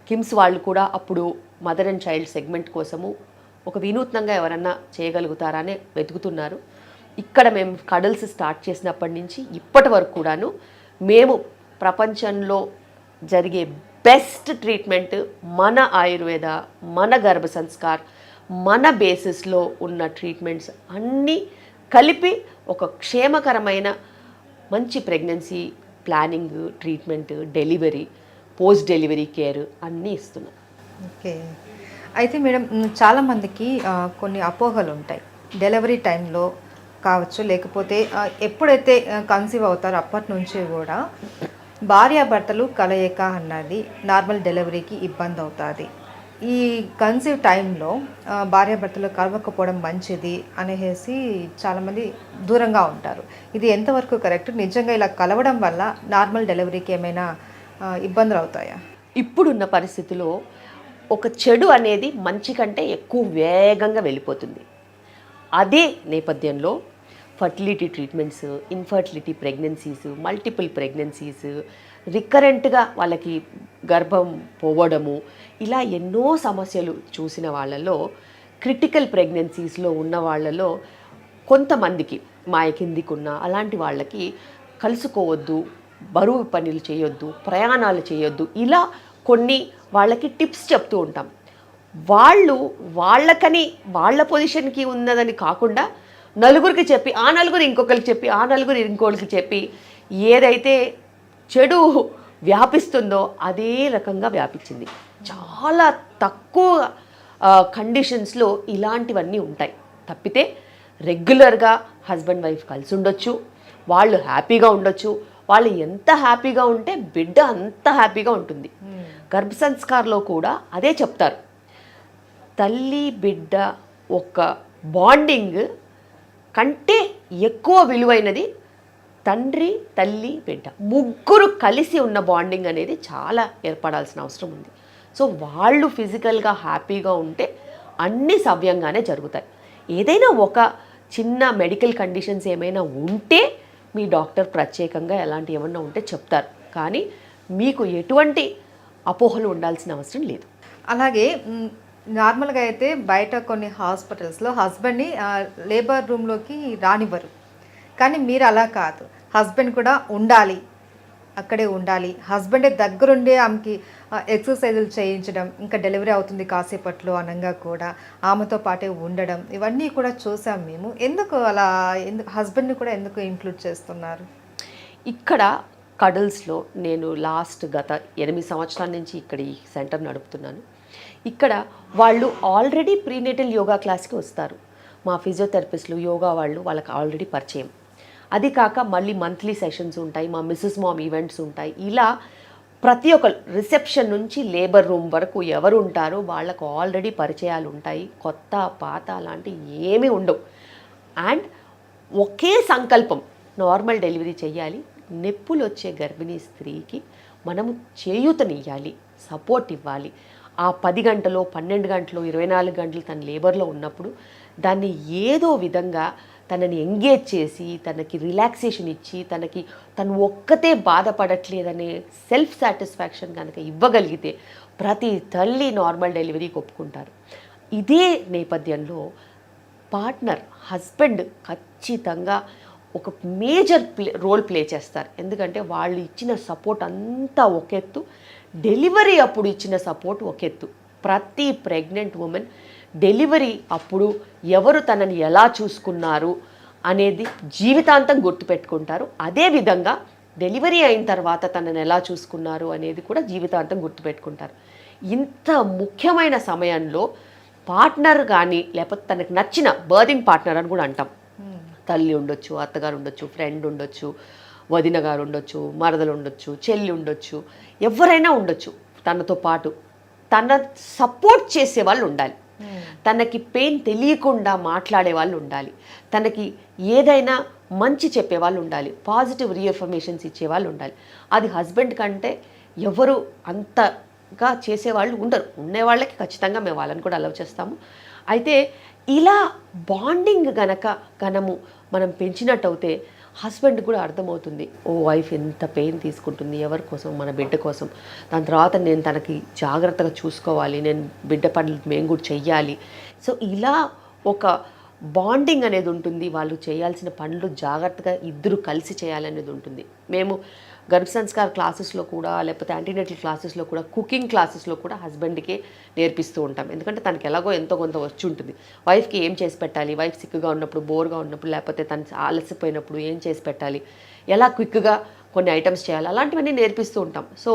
KIMS వాళ్ళు కూడా అప్పుడు మదర్ అండ్ చైల్డ్ సెగ్మెంట్ కోసము ఒక వినూత్నంగా ఎవరన్నా చేయగలుగుతారా అని వెతుకుతున్నారు. ఇక్కడ మేము కడల్స్ స్టార్ట్ చేసినప్పటి నుంచి ఇప్పటి వరకు కూడాను మేము ప్రపంచంలో జరిగే బెస్ట్ ట్రీట్మెంట్ మన ఆయుర్వేద, మన గర్భ సంస్కార్, మన బేసిస్లో ఉన్న ట్రీట్మెంట్స్ అన్నీ కలిపి ఒక క్షేమకరమైన మంచి pregnancy planning, treatment, delivery, post delivery care అన్నీ ఇస్తున్నాం. ఓకే. అయితే మేడం చాలామందికి కొన్ని అపోహలు ఉంటాయి డెలివరీ టైంలో కావచ్చు, లేకపోతే ఎప్పుడైతే కన్సీవ్ అవుతారో అప్పటి నుంచి కూడా భార్యాభర్తలు కలయిక అన్నది నార్మల్ డెలివరీకి ఇబ్బంది అవుతుంది, ఈ కన్సీవ్ టైంలో భార్యాభర్తలు కలవకపోవడం మంచిది అనేసి చాలామంది దూరంగా ఉంటారు. ఇది ఎంతవరకు కరెక్ట్? నిజంగా ఇలా కలవడం వల్ల నార్మల్ డెలివరీకి ఏమైనా ఇబ్బందులు అవుతాయా? ఇప్పుడున్న పరిస్థితిలో ఒక చెడు అనేది మంచి కంటే ఎక్కువ వేగంగా వెళ్ళిపోతుంది. అదే నేపథ్యంలో fertility treatments, infertility pregnancies, multiple pregnancies, రికరెంట్గా వాళ్ళకి గర్భం పోవడము, ఇలా ఎన్నో సమస్యలు చూసిన వాళ్ళలో, క్రిటికల్ ప్రెగ్నెన్సీస్లో ఉన్న వాళ్ళలో కొంతమందికి మాయ కిందికున్న అలాంటి వాళ్ళకి కలుసుకోవద్దు, బరువు పనులు చేయొద్దు, ప్రయాణాలు చేయొద్దు, ఇలా కొన్ని వాళ్ళకి టిప్స్ చెప్తూ ఉంటాం. వాళ్ళకని వాళ్ళ పొజిషన్కి ఉన్నదని కాకుండా నలుగురికి చెప్పి, ఆ నలుగురు ఇంకొకరికి చెప్పి, ఆ నలుగురు ఇంకొకరికి చెప్పి ఏదైతే చెడు వ్యాపిస్తుందో అదే రకంగా వ్యాపించింది. చాలా తక్కువ కండిషన్స్లో ఇలాంటివన్నీ ఉంటాయి. తప్పితే రెగ్యులర్గా హస్బెండ్ వైఫ్ కలిసి ఉండొచ్చు, వాళ్ళు హ్యాపీగా ఉండొచ్చు. వాళ్ళు ఎంత హ్యాపీగా ఉంటే బిడ్డ అంత హ్యాపీగా ఉంటుంది. గర్భ సంస్కారంలో కూడా అదే చెప్తారు. తల్లి బిడ్డ ఒక బాండింగ్ కంటే ఎక్కువ విలువైనది తండ్రి, తల్లి, బిడ్డ ముగ్గురు కలిసి ఉన్న బాండింగ్ అనేది చాలా ఏర్పడాల్సిన అవసరం ఉంది. సో వాళ్ళు ఫిజికల్గా హ్యాపీగా ఉంటే అన్నీ సవ్యంగానే జరుగుతాయి. ఏదైనా ఒక చిన్న మెడికల్ కండిషన్స్ ఏమైనా ఉంటే మీ డాక్టర్ ప్రత్యేకంగా ఎలాంటి ఏమన్నా ఉంటే చెప్తారు, కానీ మీకు ఎటువంటి అపోహలు ఉండాల్సిన అవసరం లేదు. అలాగే నార్మల్గా అయితే బయట కొన్ని హాస్పిటల్స్లో హస్బెండ్ని లేబర్ రూమ్లోకి రానివ్వరు, కానీ మీరు అలా కాదు, హస్బెండ్ కూడా ఉండాలి, అక్కడే ఉండాలి, హస్బెండే దగ్గరుండే ఆమెకి ఎక్సర్సైజులు చేయించడం, ఇంకా డెలివరీ అవుతుంది కాసేపట్లో అనగా కూడా ఆమెతో పాటే ఉండడం, ఇవన్నీ కూడా చూసాం మేము. ఎందుకు అలా, హస్బెండ్ని కూడా ఎందుకు ఇంక్లూడ్ చేస్తున్నారు? ఇక్కడ కడల్స్లో నేను గత 8 సంవత్సరాల నుంచి ఇక్కడ ఈ సెంటర్ నడుపుతున్నాను. ఇక్కడ వాళ్ళు ఆల్రెడీ ప్రీనేటల్ యోగా క్లాస్కి వస్తారు. మా ఫిజియోథెరపిస్టులు, యోగా వాళ్ళకి ఆల్రెడీ పరిచయం. అది కాక మళ్ళీ మంత్లీ సెషన్స్ ఉంటాయి, మా మిస్సెస్ మామ్ ఈవెంట్స్ ఉంటాయి. ఇలా ప్రతి ఒక్క రిసెప్షన్ నుంచి లేబర్ రూమ్ వరకు ఎవరు ఉంటారో వాళ్ళకు ఆల్రెడీ పరిచయాలు ఉంటాయి. కొత్త పాత అలాంటి ఏమీ ఉండవు. అండ్ ఒకే సంకల్పం, నార్మల్ డెలివరీ చేయాలి. నొప్పులు వచ్చే గర్భిణీ స్త్రీకి మనము చేయూతనివ్వాలి, సపోర్ట్ ఇవ్వాలి. ఆ 10 గంటలో 12 గంటలు 24 గంటలు తన లేబర్లో ఉన్నప్పుడు దాన్ని ఏదో విధంగా తనని ఎంగేజ్ చేసి తనకి రిలాక్సేషన్ ఇచ్చి తను ఒక్కతే బాధపడట్లేదనే సెల్ఫ్ సాటిస్ఫాక్షన్ కనుక ఇవ్వగలిగితే ప్రతి తల్లి నార్మల్ డెలివరీకి ఒప్పుకుంటారు. ఇదే నేపథ్యంలో పార్ట్నర్, హస్బెండ్ ఖచ్చితంగా ఒక మేజర్ రోల్ ప్లే చేస్తారు. ఎందుకంటే వాళ్ళు ఇచ్చిన సపోర్ట్ అంతా ఒక ఎత్తు, డెలివరీ అప్పుడు ఇచ్చిన సపోర్ట్ ఒక ఎత్తు. ప్రతి ప్రెగ్నెంట్ ఉమెన్ డెలివరీ అప్పుడు ఎవరు తనని ఎలా చూసుకున్నారు అనేది జీవితాంతం గుర్తుపెట్టుకుంటారు. అదేవిధంగా డెలివరీ అయిన తర్వాత తనని ఎలా చూసుకున్నారు అనేది కూడా జీవితాంతం గుర్తుపెట్టుకుంటారు. ఇంత ముఖ్యమైన సమయంలో పార్ట్నర్ కానీ లేకపోతే తనకు నచ్చిన బర్దింగ్ పార్ట్నర్ అని కూడా అంటాం. తల్లి ఉండొచ్చు, అత్తగారు ఉండొచ్చు, ఫ్రెండ్ ఉండొచ్చు, వదిన గారు ఉండొచ్చు, మరదలు ఉండొచ్చు, చెల్లి ఉండొచ్చు, ఎవరైనా ఉండొచ్చు. తనతో పాటు తన సపోర్ట్ చేసే వాళ్ళు ఉండాలి. తనకి పెయిన్ తెలియకుండా మాట్లాడే వాళ్ళు ఉండాలి. తనకి ఏదైనా మంచి చెప్పేవాళ్ళు ఉండాలి. పాజిటివ్ రీఎఫర్మేషన్స్ ఇచ్చేవాళ్ళు ఉండాలి. అది హస్బెండ్ కంటే ఎవరు అంతగా చేసేవాళ్ళు ఉండరు. ఉండేవాళ్ళకి ఖచ్చితంగా మేము వాళ్ళని కూడా అలౌ చేస్తాము. అయితే ఇలా బాండింగ్ మనం పెంచినట్టయితే హస్బెండ్ కూడా అర్థమవుతుంది, ఓ వైఫ్ ఎంత పెయిన్ తీసుకుంటుంది ఎవరి కోసం, మన బిడ్డ కోసం. దాని తర్వాత నేను తనకి జాగ్రత్తగా చూసుకోవాలి, నేను బిడ్డ పనులు మేము కూడా చెయ్యాలి. సో ఇలా ఒక బాండింగ్ అనేది ఉంటుంది. వాళ్ళు చేయాల్సిన పనులు జాగ్రత్తగా ఇద్దరు కలిసి చేయాలనేది ఉంటుంది. మేము గర్భ సంస్కార క్లాసెస్లో కూడా లేకపోతే యాంటీనేటల్ క్లాసెస్లో కూడా కుకింగ్ క్లాసెస్లో కూడా హస్బెండ్కే నేర్పిస్తూ ఉంటాం. ఎందుకంటే తనకి ఎలాగో ఎంతో కొంత వచ్చి ఉంటుంది. వైఫ్కి ఏం చేసి పెట్టాలి, వైఫ్ సిక్గా ఉన్నప్పుడు, బోర్గా ఉన్నప్పుడు, లేకపోతే తను ఆలసిపోయినప్పుడు ఏం చేసి పెట్టాలి, ఎలా క్విక్గా కొన్ని ఐటమ్స్ చేయాలి, అలాంటివన్నీ నేర్పిస్తూ ఉంటాం. సో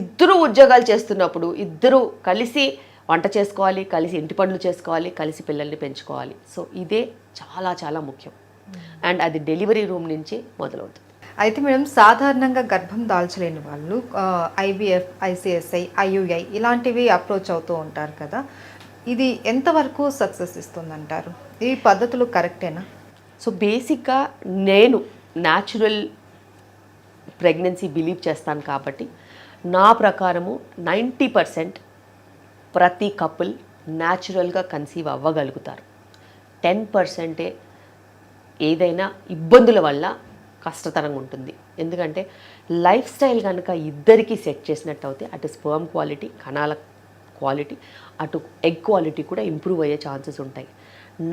ఇద్దరు ఉద్యోగాలు చేస్తున్నప్పుడు ఇద్దరు కలిసి వంట చేసుకోవాలి, కలిసి ఇంటి పనులు చేసుకోవాలి, కలిసి పిల్లల్ని పెంచుకోవాలి. సో ఇదే చాలా చాలా ముఖ్యం. అండ్ అది డెలివరీ రూమ్ నుంచి మొదలవుతుంది. అయితే మేడం, సాధారణంగా గర్భం దాల్చలేని వాళ్ళు ఐవీఎఫ్, ఐసిఎస్ఐ, ఐయుఐ ఇలాంటివి అప్రోచ్ అవుతూ ఉంటారు కదా, ఇది ఎంతవరకు సక్సెస్ ఇస్తుందంటారు? ఈ పద్ధతులు కరెక్టేనా? సో బేసిక్గా నేను న్యాచురల్ ప్రెగ్నెన్సీ బిలీవ్ చేస్తాను కాబట్టి నా ప్రకారము 90% ప్రతి కపుల్ న్యాచురల్గా కన్సీవ్ అవ్వగలుగుతారు. 10% ఏదైనా ఇబ్బందుల వల్ల కష్టతరంగా ఉంటుంది. ఎందుకంటే లైఫ్ స్టైల్ కనుక ఇద్దరికీ సెట్ చేసినట్టు అయితే అటు స్పర్మ్ క్వాలిటీ, కణాల క్వాలిటీ, అటు ఎగ్ క్వాలిటీ కూడా ఇంప్రూవ్ అయ్యే ఛాన్సెస్ ఉంటాయి.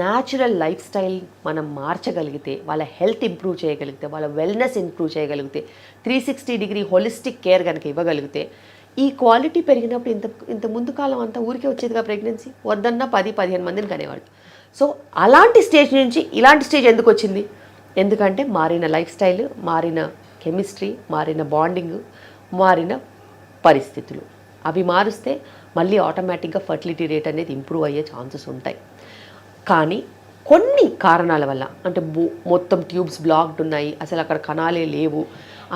న్యాచురల్ లైఫ్ స్టైల్ మనం మార్చగలిగితే, వాళ్ళ హెల్త్ ఇంప్రూవ్ చేయగలిగితే, వాళ్ళ వెల్నెస్ ఇంప్రూవ్ చేయగలిగితే, 360 డిగ్రీ హోలిస్టిక్ కేర్ కనుక ఇవ్వగలిగితే, ఈ క్వాలిటీ పెరిగినప్పుడు ఇంత ముందు కాలం అంతా ఊరికే వచ్చేదిగా ప్రెగ్నెన్సీ, వద్దన్నా 10-15 మందిని కనేవాళ్ళు. సో అలాంటి స్టేజ్ నుంచి ఇలాంటి స్టేజ్ ఎందుకు వచ్చింది? ఎందుకంటే మారిన లైఫ్ స్టైల్, మారిన కెమిస్ట్రీ, మారిన బాండింగ్, మారిన పరిస్థితులు. అవి మారుస్తే మళ్ళీ ఆటోమేటిక్గా ఫర్టిలిటీ రేట్ అనేది ఇంప్రూవ్ అయ్యే ఛాన్సెస్ ఉంటాయి. కానీ కొన్ని కారణాల వల్ల, అంటే మొత్తం ట్యూబ్స్ బ్లాక్డ్ ఉన్నాయి, అసలు అక్కడ కణాలే లేవు,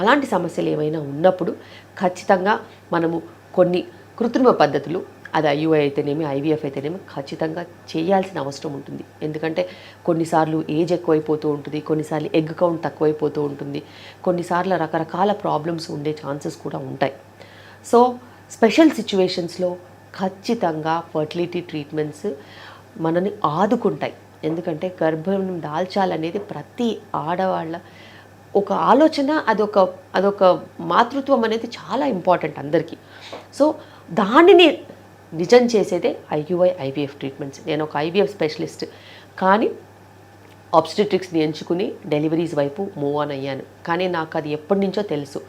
అలాంటి సమస్యలు ఏమైనా ఉన్నప్పుడు ఖచ్చితంగా మనము కొన్ని కృత్రిమ పద్ధతులు, అది ఐయుఐ అయితేనేమి, ఐవీఎఫ్ అయితేనేమి ఖచ్చితంగా చేయాల్సిన అవసరం ఉంటుంది. ఎందుకంటే కొన్నిసార్లు ఏజ్ ఎక్కువైపోతూ ఉంటుంది, కొన్నిసార్లు ఎగ్ కౌంట్ తక్కువైపోతూ ఉంటుంది, కొన్నిసార్లు రకరకాల ప్రాబ్లమ్స్ ఉండే ఛాన్సెస్ కూడా ఉంటాయి. సో స్పెషల్ సిచ్యువేషన్స్లో ఖచ్చితంగా ఫర్టిలిటీ ట్రీట్మెంట్స్ మనని ఆదుకుంటాయి. ఎందుకంటే గర్భం దాల్చాలనేది ప్రతి ఆడవాళ్ళ ఒక ఆలోచన, అదొక మాతృత్వం అనేది చాలా ఇంపార్టెంట్ అందరికీ. సో దానిని నిజం చేసేదే ఐయుఐ, ఐవీఎఫ్ ట్రీట్మెంట్స్. నేను ఒక ఐవీఎఫ్ స్పెషలిస్ట్, కానీ ఆబ్స్టెట్రిక్స్ని ఎంచుకుని డెలివరీస్ వైపు మూవ్ ఆన్ అయ్యాను. కానీ నాకు అది ఎప్పటి నుంచో తెలుసు.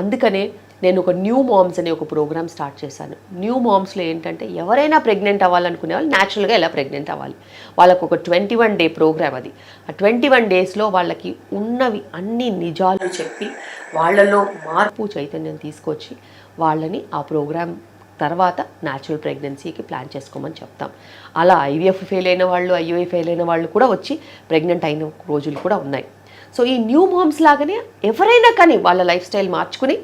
అందుకనే నేను ఒక న్యూ మామ్స్ అనే ఒక ప్రోగ్రామ్ స్టార్ట్ చేశాను. న్యూ మామ్స్లో ఏంటంటే ఎవరైనా ప్రెగ్నెంట్ అవ్వాలనుకునే వాళ్ళు న్యాచురల్గా ఎలా ప్రెగ్నెంట్ అవ్వాలి, వాళ్ళకు ఒక 21 డే ప్రోగ్రామ్ అది. ఆ 21 డేస్లో వాళ్ళకి ఉన్నవి అన్ని నిజాలు చెప్పి వాళ్ళలో మార్పు, చైతన్యం తీసుకొచ్చి వాళ్ళని ఆ ప్రోగ్రామ్ తర్వాత న్యాచురల్ ప్రెగ్నెన్సీకి ప్లాన్ చేసుకోమని చెప్తాం. అలా ఐవీఎఫ్ ఫెయిల్ అయిన వాళ్ళు, ఐయుఐ ఫెయిల్ అయిన వాళ్ళు కూడా వచ్చి ప్రెగ్నెంట్ అయిన రోజులు కూడా ఉన్నాయి. సో ఈ న్యూ మామ్స్ లాగానే ఎవరైనా కానీ వాళ్ళ లైఫ్ స్టైల్ మార్చుకుని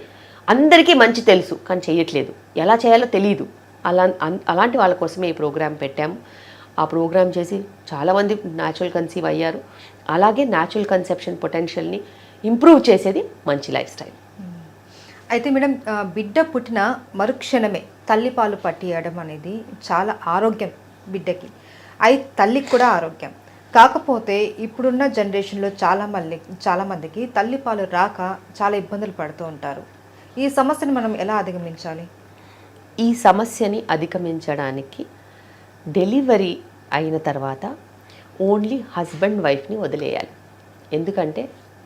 అందరికీ మంచి తెలుసు కానీ చేయట్లేదు, ఎలా చేయాలో తెలియదు, అలాంటి వాళ్ళ కోసమే ఈ ప్రోగ్రాం పెట్టాము. ఆ ప్రోగ్రాం చేసి చాలామంది న్యాచురల్ కన్సీవ్ అయ్యారు. అలాగే న్యాచురల్ కన్సెప్షన్ పొటెన్షియల్ని ఇంప్రూవ్ చేసేది మంచి లైఫ్ స్టైల్. అయితే మేడం, బిడ్డ పుట్టిన మరుక్షణమే తల్లిపాలు పట్టియడం అనేది చాలా ఆరోగ్యం బిడ్డకి, తల్లికి కూడా ఆరోగ్యం. కాకపోతే ఇప్పుడున్న జనరేషన్లో చాలామందికి తల్లిపాలు రాక చాలా ఇబ్బందులు పడుతూ ఉంటారు. ఈ సమస్యను మనం ఎలా అధిగమించాలి? ఈ సమస్యని అధిగమించడానికి డెలివరీ అయిన తర్వాత ఓన్లీ హస్బెండ్ వైఫ్ని వదిలేయాలి. ఎందుకంటే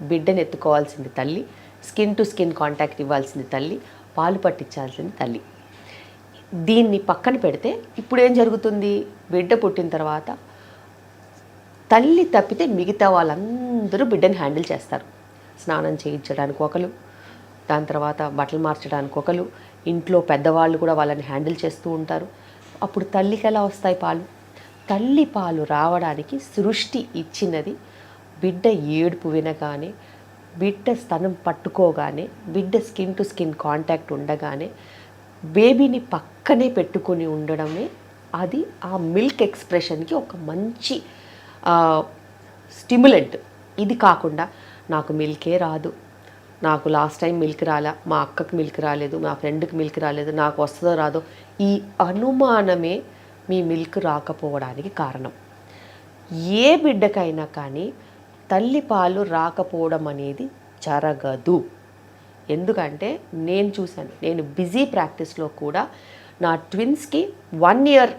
బిడ్డను ఎత్తుకోవాల్సింది తల్లి, స్కిన్ టు స్కిన్ కాంటాక్ట్ ఇవ్వాల్సింది తల్లి, పాలు పట్టించాల్సింది తల్లి. దీన్ని పక్కన పెడితే ఇప్పుడు ఏం జరుగుతుంది, బిడ్డ పుట్టిన తర్వాత తల్లి తప్పితే మిగతా వాళ్ళందరూ బిడ్డని హ్యాండిల్ చేస్తారు. స్నానం చేయించడానికి ఒకరు, దాని తర్వాత బట్టలు మార్చడానికి ఒకరు, ఇంట్లో పెద్దవాళ్ళు కూడా వాళ్ళని హ్యాండిల్ చేస్తూ ఉంటారు. అప్పుడు తల్లికి ఎలా వస్తాయి పాలు? తల్లి పాలు రావడానికి సృష్టి ఇచ్చినది బిడ్డ ఏడుపు వినగానే, బిడ్డ స్తనం పట్టుకోగానే, బిడ్డ స్కిన్ టు స్కిన్ కాంటాక్ట్ ఉండగానే బేబీని పక్కనే పెట్టుకొని ఉండడమే అది ఆ మిల్క్ ఎక్స్ప్రెషన్కి ఒక మంచి స్టిమ్యులెంట్. ఇది కాకుండా నాకు మిల్కే రాదు, నాకు లాస్ట్ టైం మిల్క్ రాలా, మా అక్కకి మిల్క్ రాలేదు, మా ఫ్రెండ్కి మిల్క్ రాలేదు, నాకు వస్తుందో రాదో, ఈ అనుమానమే మీ మిల్క్ రాకపోవడానికి కారణం. ఏ బిడ్డకైనా కానీ తల్లి పాలు రాకపోవడం అనేది జరగదు. ఎందుకంటే నేను చూశాను, నేను బిజీ ప్రాక్టీస్లో కూడా నా ట్విన్స్కి 1 year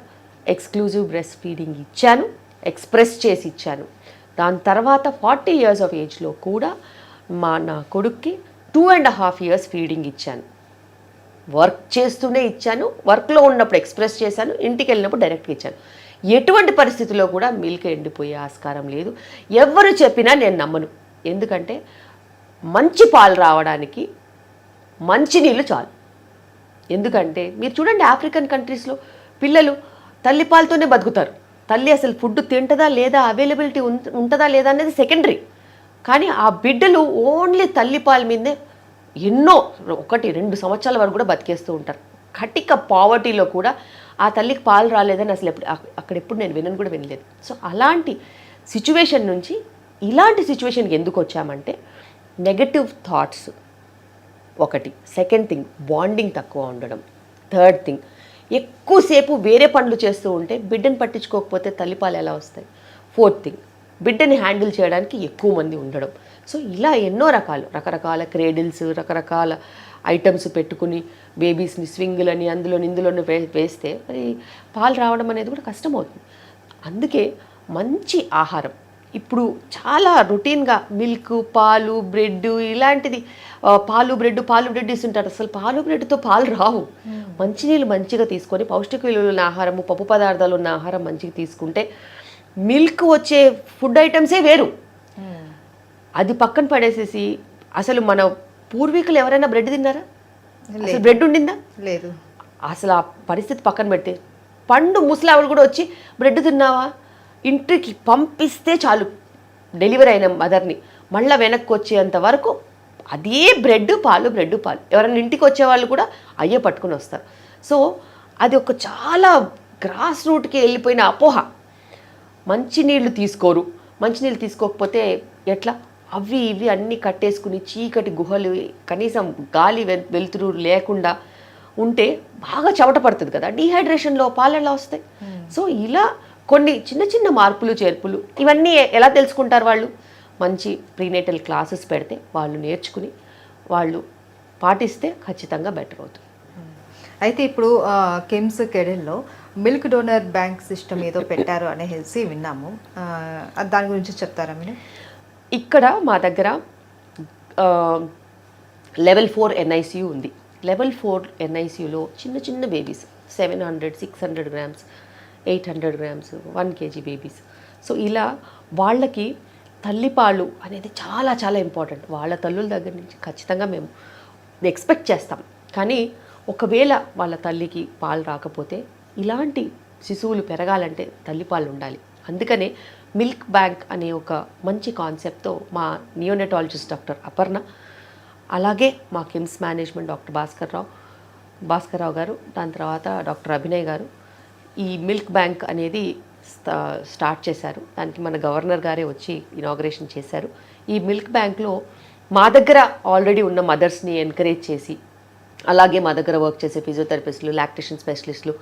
ఎక్స్క్లూజివ్ బ్రెస్ట్ ఫీడింగ్ ఇచ్చాను, ఎక్స్ప్రెస్ చేసి ఇచ్చాను. దాని తర్వాత 40 years ఆఫ్ ఏజ్లో కూడా నా కొడుక్కి 2.5 years ఫీడింగ్ ఇచ్చాను. వర్క్ చేస్తూనే ఇచ్చాను, వర్క్లో ఉన్నప్పుడు ఎక్స్ప్రెస్ చేశాను, ఇంటికి వెళ్ళినప్పుడు డైరెక్ట్గా ఇచ్చాను. ఎటువంటి పరిస్థితుల్లో కూడా మిల్క్ ఎండిపోయే ఆస్కారం లేదు. ఎవరు చెప్పినా నేను నమ్మను. ఎందుకంటే మంచి పాలు రావడానికి మంచి నీళ్ళు చాలు. ఎందుకంటే మీరు చూడండి, ఆఫ్రికన్ కంట్రీస్లో పిల్లలు తల్లిపాలతోనే బతుకుతారు. తల్లి అసలు ఫుడ్ తింటుందా లేదా, అవైలబిలిటీ ఉంటుందా లేదా అనేది సెకండరీ. కానీ ఆ బిడ్డలు ఓన్లీ తల్లిపాల మీదే ఎన్నో 1-2 సంవత్సరాల వరకు కూడా బతికేస్తూ ఉంటారు. కటిక పావర్టీలో కూడా ఆ తల్లికి పాలు రాలేదని అసలు అక్కడ నేను వినలేదు. సో అలాంటి సిచ్యువేషన్ నుంచి ఇలాంటి సిచ్యువేషన్కి ఎందుకు వచ్చామంటే, నెగటివ్ థాట్స్ ఒకటి, సెకండ్ థింగ్ బాండింగ్ తక్కువ ఉండడం, థర్డ్ థింగ్ ఎక్కువసేపు వేరే పనులు చేస్తూ ఉంటే బిడ్డను పట్టించుకోకపోతే తల్లిపాలు ఎలా వస్తాయి, ఫోర్త్ థింగ్ బిడ్డని హ్యాండిల్ చేయడానికి ఎక్కువ మంది ఉండడం. సో ఇలా ఎన్నో రకరకాల క్రేడిల్స్, రకరకాల ఐటమ్స్ పెట్టుకుని బేబీస్ని స్వింగులని ఇందులోని వేస్తే మరి పాలు రావడం అనేది కూడా కష్టమవుతుంది. అందుకే మంచి ఆహారం ఇప్పుడు చాలా రొటీన్గా మిల్క్, పాలు, బ్రెడ్ ఇలాంటిది, పాలు బ్రెడ్ ఇస్తుంటారు. అసలు పాలు బ్రెడ్తో పాలు రావు. మంచినీళ్ళు మంచిగా తీసుకొని పౌష్టిక విలువలు ఉన్న ఆహారము, పప్పు పదార్థాలు ఉన్న ఆహారం మంచిగా తీసుకుంటే మిల్క్ వచ్చే ఫుడ్ ఐటమ్సే వేరు. అది పక్కన పడేసేసి అసలు మన పూర్వీకులు ఎవరైనా బ్రెడ్ తిన్నారా? అసలు బ్రెడ్ ఉండిందా? లేదు. అసలు ఆ పరిస్థితి పక్కన పెడితే పండు ముసలావులు కూడా వచ్చి బ్రెడ్ తిన్నావా, ఇంటికి పంపిస్తే చాలు డెలివరీ అయిన మదర్ని మళ్ళీ వెనక్కి వచ్చేంత వరకు అదే బ్రెడ్ పాలు. ఎవరైనా ఇంటికి వచ్చేవాళ్ళు కూడా అయ్యే పట్టుకుని వస్తారు. సో అది ఒక చాలా గ్రాస్ రూట్కి వెళ్ళిపోయిన అపోహ. మంచినీళ్ళు తీసుకోరు, మంచినీళ్ళు తీసుకోకపోతే ఎట్లా, అవి ఇవి అన్నీ కట్టేసుకుని చీకటి గుహలు, కనీసం గాలి వెలుతురు లేకుండా ఉంటే బాగా చెమట పడుతుంది కదా, డీహైడ్రేషన్లో పాలు ఎలా వస్తాయి? సో ఇలా కొన్ని చిన్న చిన్న మార్పులు చేర్పులు ఇవన్నీ ఎలా తెలుసుకుంటారు వాళ్ళు? మంచి ప్రీనేటల్ క్లాసెస్ పెడితే వాళ్ళు నేర్చుకుని వాళ్ళు పాటిస్తే ఖచ్చితంగా బెటర్ అవుతుంది. అయితే ఇప్పుడు కిమ్స్ కెడెల్లో మిల్క్ డోనర్ బ్యాంక్ సిస్టమ్ ఏదో పెట్టారు అనేసి విన్నాము. దాని గురించి చెప్తారా మీరు? ఇక్కడ మా దగ్గర లెవెల్ 4 NICU ఉంది. లెవెల్ 4 NICUలో చిన్న babies 700-600 grams, 800 grams, 1 kg babies. So ఇలా వాళ్ళకి తల్లిపాలు అనేది చాలా చాలా ఇంపార్టెంట్. వాళ్ళ తల్లుల దగ్గర నుంచి ఖచ్చితంగా మేము ఎక్స్పెక్ట్ చేస్తాం. కానీ ఒకవేళ వాళ్ళ తల్లికి పాలు రాకపోతే ఇలాంటి శిశువులు పెరగాలంటే తల్లిపాలు ఉండాలి. అందుకనే మిల్క్ బ్యాంక్ అనే ఒక మంచి కాన్సెప్ట్తో మా నియోనెటాలజిస్ట్ డాక్టర్ అపర్ణ, అలాగే మా కిమ్స్ మేనేజ్మెంట్ డాక్టర్ భాస్కర్రావు గారు, దాని తర్వాత డాక్టర్ అభినయ్ గారు ఈ మిల్క్ బ్యాంక్ అనేది స్టార్ట్ చేశారు. దానికి మన గవర్నర్ గారే వచ్చి ఇనాగ్రేషన్ చేశారు. ఈ మిల్క్ బ్యాంక్లో మా దగ్గర ఆల్రెడీ ఉన్న మదర్స్ని ఎంకరేజ్ చేసి, అలాగే మా దగ్గర వర్క్ చేసే ఫిజియోథెరపిస్టులు, లాక్టేషన్ స్పెషలిస్టులు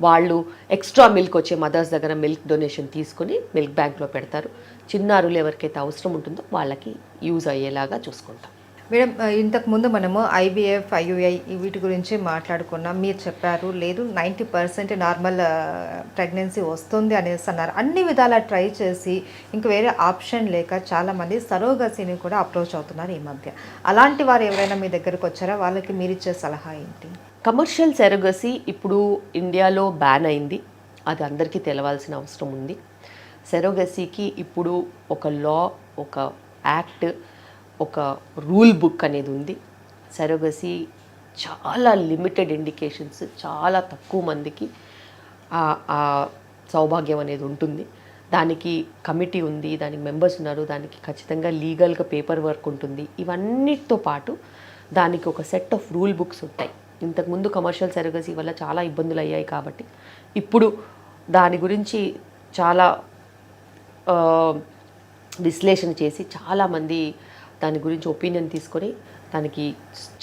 వాళ్ళు ఎక్స్ట్రా మిల్క్ వచ్చే మదర్స్ దగ్గర మిల్క్ డొనేషన్ తీసుకొని మిల్క్ బ్యాంక్లో పెడతారు. చిన్నారులు ఎవరికైతే అవసరం ఉంటుందో వాళ్ళకి యూజ్ అయ్యేలాగా చూసుకుంటాం. మేడం, ఇంతకు ముందు మనము IVF, IUI వీటి గురించి మాట్లాడుకున్నాం. మీరు చెప్పారు లేదు 90% నార్మల్ ప్రెగ్నెన్సీ వస్తుంది అనేసి అన్నారు. అన్ని విధాలా ట్రై చేసి ఇంక వేరే ఆప్షన్ లేక చాలామంది సరోగసీని కూడా అప్రోచ్ అవుతున్నారు ఈ మధ్య. అలాంటి వారు ఎవరైనా మీ దగ్గరకు వచ్చారా? వాళ్ళకి మీరు ఇచ్చే సలహా ఏంటి? కమర్షియల్ సెరగసీ ఇప్పుడు ఇండియాలో బ్యాన్ అయింది. అది అందరికీ తెలవాల్సిన అవసరం ఉంది. సెరోగసీకి ఇప్పుడు ఒక లా, ఒక యాక్ట్, ఒక రూల్ బుక్ అనేది ఉంది. సెరోగసీ చాలా లిమిటెడ్ ఇండికేషన్స్, చాలా తక్కువ మందికి ఆ సౌభాగ్యం అనేది ఉంటుంది. దానికి కమిటీ ఉంది, దానికి మెంబర్స్ ఉన్నారు, దానికి ఖచ్చితంగా లీగల్గా పేపర్ వర్క్ ఉంటుంది. ఇవన్నిటితో పాటు దానికి ఒక సెట్ ఆఫ్ రూల్ బుక్స్ ఉంటాయి. ఇంతకుముందు కమర్షియల్ సెరోగసీ వల్ల చాలా ఇబ్బందులు అయ్యాయి కాబట్టి ఇప్పుడు దాని గురించి చాలా విశ్లేషణ చేసి చాలామంది దాని గురించి ఒపీనియన్ తీసుకొని దానికి